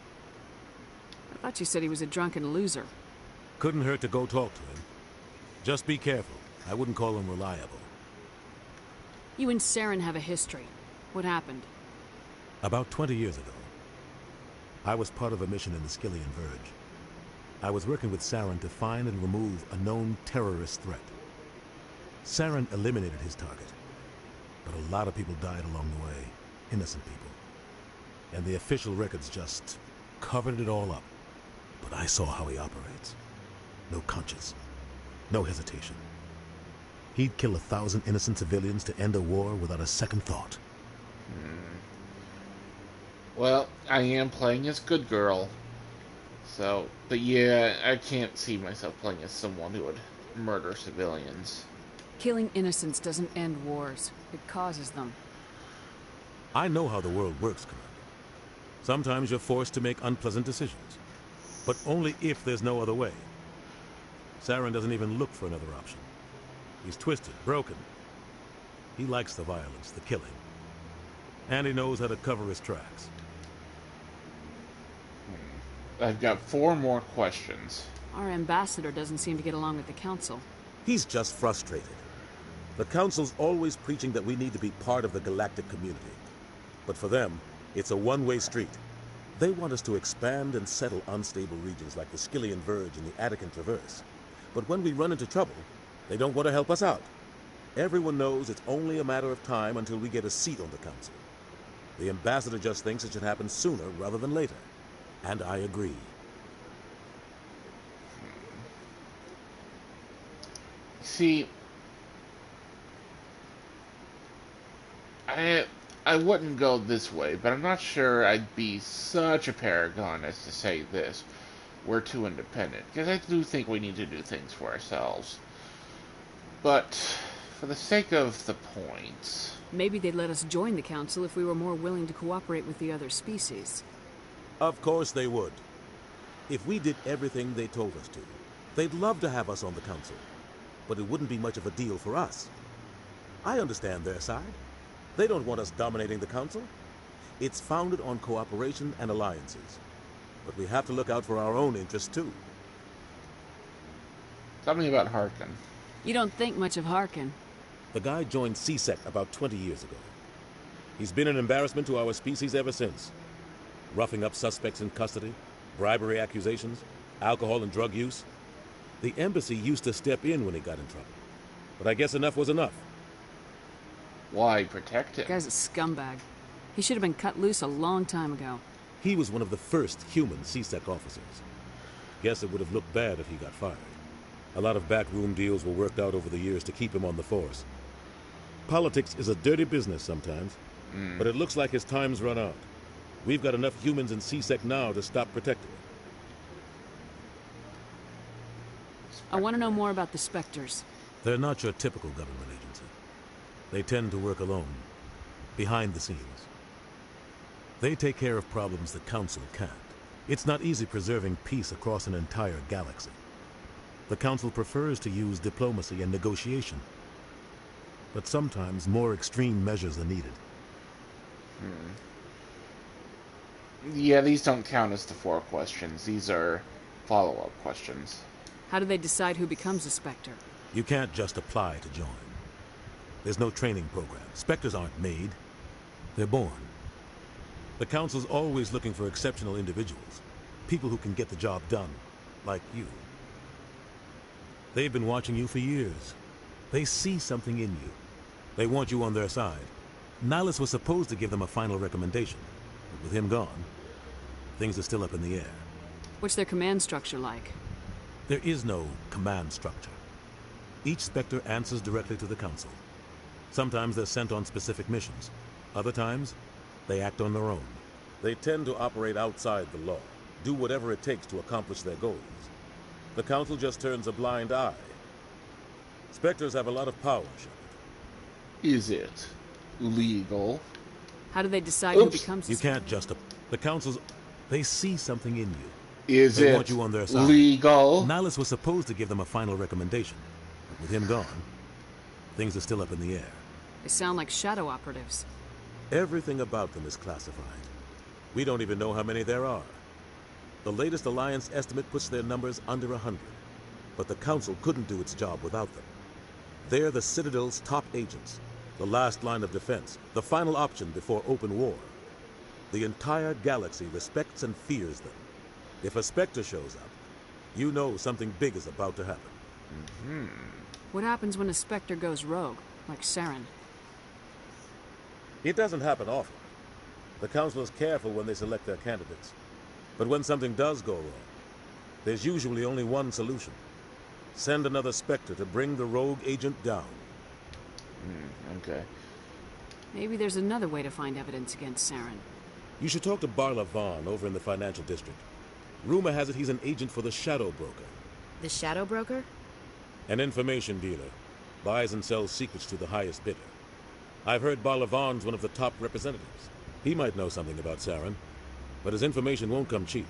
I thought you said he was a drunken loser. Couldn't hurt to go talk to him. Just be careful. I wouldn't call him reliable. You and Saren have a history. What happened? About 20 years ago, I was part of a mission in the Skillian Verge. I was working with Saren to find and remove a known terrorist threat. Saren eliminated his target, but a lot of people died along the way, innocent people. And the official records just covered it all up. But I saw how he operates. No conscience, no hesitation. He'd kill 1,000 innocent civilians to end a war without a second thought. Well, I am playing as good girl. So, but yeah, I can't see myself playing as someone who would murder civilians. Killing innocents doesn't end wars. It causes them. I know how the world works, Commander. Sometimes you're forced to make unpleasant decisions. But only if there's no other way. Saren doesn't even look for another option. He's twisted, broken. He likes the violence, the killing. And he knows how to cover his tracks. I've got 4 more questions. Our ambassador doesn't seem to get along with the Council. He's just frustrated. The Council's always preaching that we need to be part of the galactic community. But for them, it's a one-way street. They want us to expand and settle unstable regions like the Skillian Verge and the Attican Traverse. But when we run into trouble, they don't want to help us out. Everyone knows it's only a matter of time until we get a seat on the Council. The ambassador just thinks it should happen sooner rather than later. And I agree. See, I wouldn't go this way, but I'm not sure I'd be such a paragon as to say this. We're too independent, because I do think we need to do things for ourselves. But for the sake of the point... Maybe they'd let us join the council if we were more willing to cooperate with the other species. Of course they would. If we did everything they told us to, they'd love to have us on the council. But it wouldn't be much of a deal for us. I understand their side. They don't want us dominating the council. It's founded on cooperation and alliances. But we have to look out for our own interests, too. Tell me about Harkin. You don't think much of Harkin. The guy joined CSEC about 20 years ago. He's been an embarrassment to our species ever since. Roughing up suspects in custody, bribery accusations, alcohol and drug use. The embassy used to step in when he got in trouble. But I guess enough was enough. Why protect him? The guy's a scumbag. He should have been cut loose a long time ago. He was one of the first human CSEC officers. Guess it would have looked bad if he got fired. A lot of backroom deals were worked out over the years to keep him on the force. Politics is a dirty business sometimes, but it looks like his time's run out. We've got enough humans in CSEC now to stop protecting him. I want to know more about the Spectres. They're not your typical government agency. They tend to work alone, behind the scenes. They take care of problems the Council can't. It's not easy preserving peace across an entire galaxy. The Council prefers to use diplomacy and negotiation. But sometimes more extreme measures are needed. Yeah, these don't count as the 4 questions. These are follow-up questions. How do they decide who becomes a Spectre? You can't just apply to join. There's no training program. Spectres aren't made. They're born. The Council's always looking for exceptional individuals. People who can get the job done. Like you. They've been watching you for years. They see something in you. They want you on their side. Nihilus was supposed to give them a final recommendation. But with him gone, things are still up in the air. What's their command structure like? There is no command structure. Each Spectre answers directly to the Council. Sometimes they're sent on specific missions. Other times, they act on their own. They tend to operate outside the law, do whatever it takes to accomplish their goals. The Council just turns a blind eye. Spectres have a lot of power, Shepard. Is it legal? How do they decide who becomes a You can't just... The Council's... They see something in you. Is they it want you on their side. legal? Nihilus was supposed to give them a final recommendation. But with him gone, things are still up in the air. They sound like shadow operatives. Everything about them is classified. We don't even know how many there are. The latest Alliance estimate puts their numbers under 100. But the Council couldn't do its job without them. They're the Citadel's top agents, the last line of defense, the final option before open war. The entire galaxy respects and fears them. If a Spectre shows up, you know something big is about to happen. What happens when a Spectre goes rogue, like Saren? It doesn't happen often. The Council is careful when they select their candidates. But when something does go wrong, there's usually only one solution. Send another Spectre to bring the rogue agent down. Okay. Maybe there's another way to find evidence against Saren. You should talk to Barla Vaughn over in the financial district. Rumor has it he's an agent for the Shadow Broker. The Shadow Broker? An information dealer. Buys and sells secrets to the highest bidder. I've heard Barla Vaughn's one of the top representatives. He might know something about Saren, but his information won't come cheap.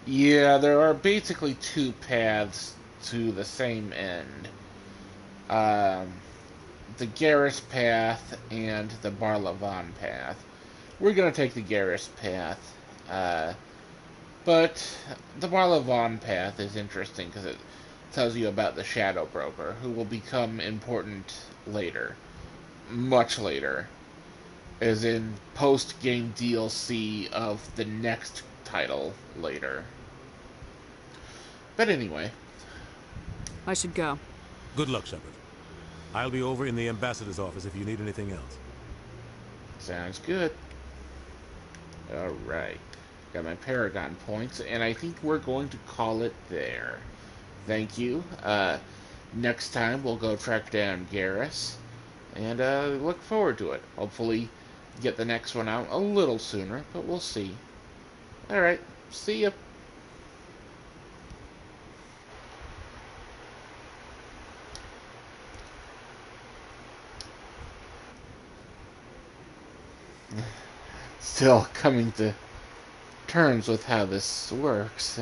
Yeah, there are basically 2 paths to the same end. The Garrus path and the Barla Vaughn path. We're going to take the Garrus path. But the Barla Vaughn path is interesting because it tells you about the Shadow Broker, who will become important later. Much later. As in post-game DLC of the next title later. But anyway. I should go. Good luck, Shepard. I'll be over in the ambassador's office if you need anything else. Sounds good. Alright. Got my Paragon points, and I think we're going to call it there. Thank you. next time we'll go track down Garrus, and look forward to it. Hopefully get the next one out a little sooner, but we'll see. Alright, see ya. Still coming to terms with how this works.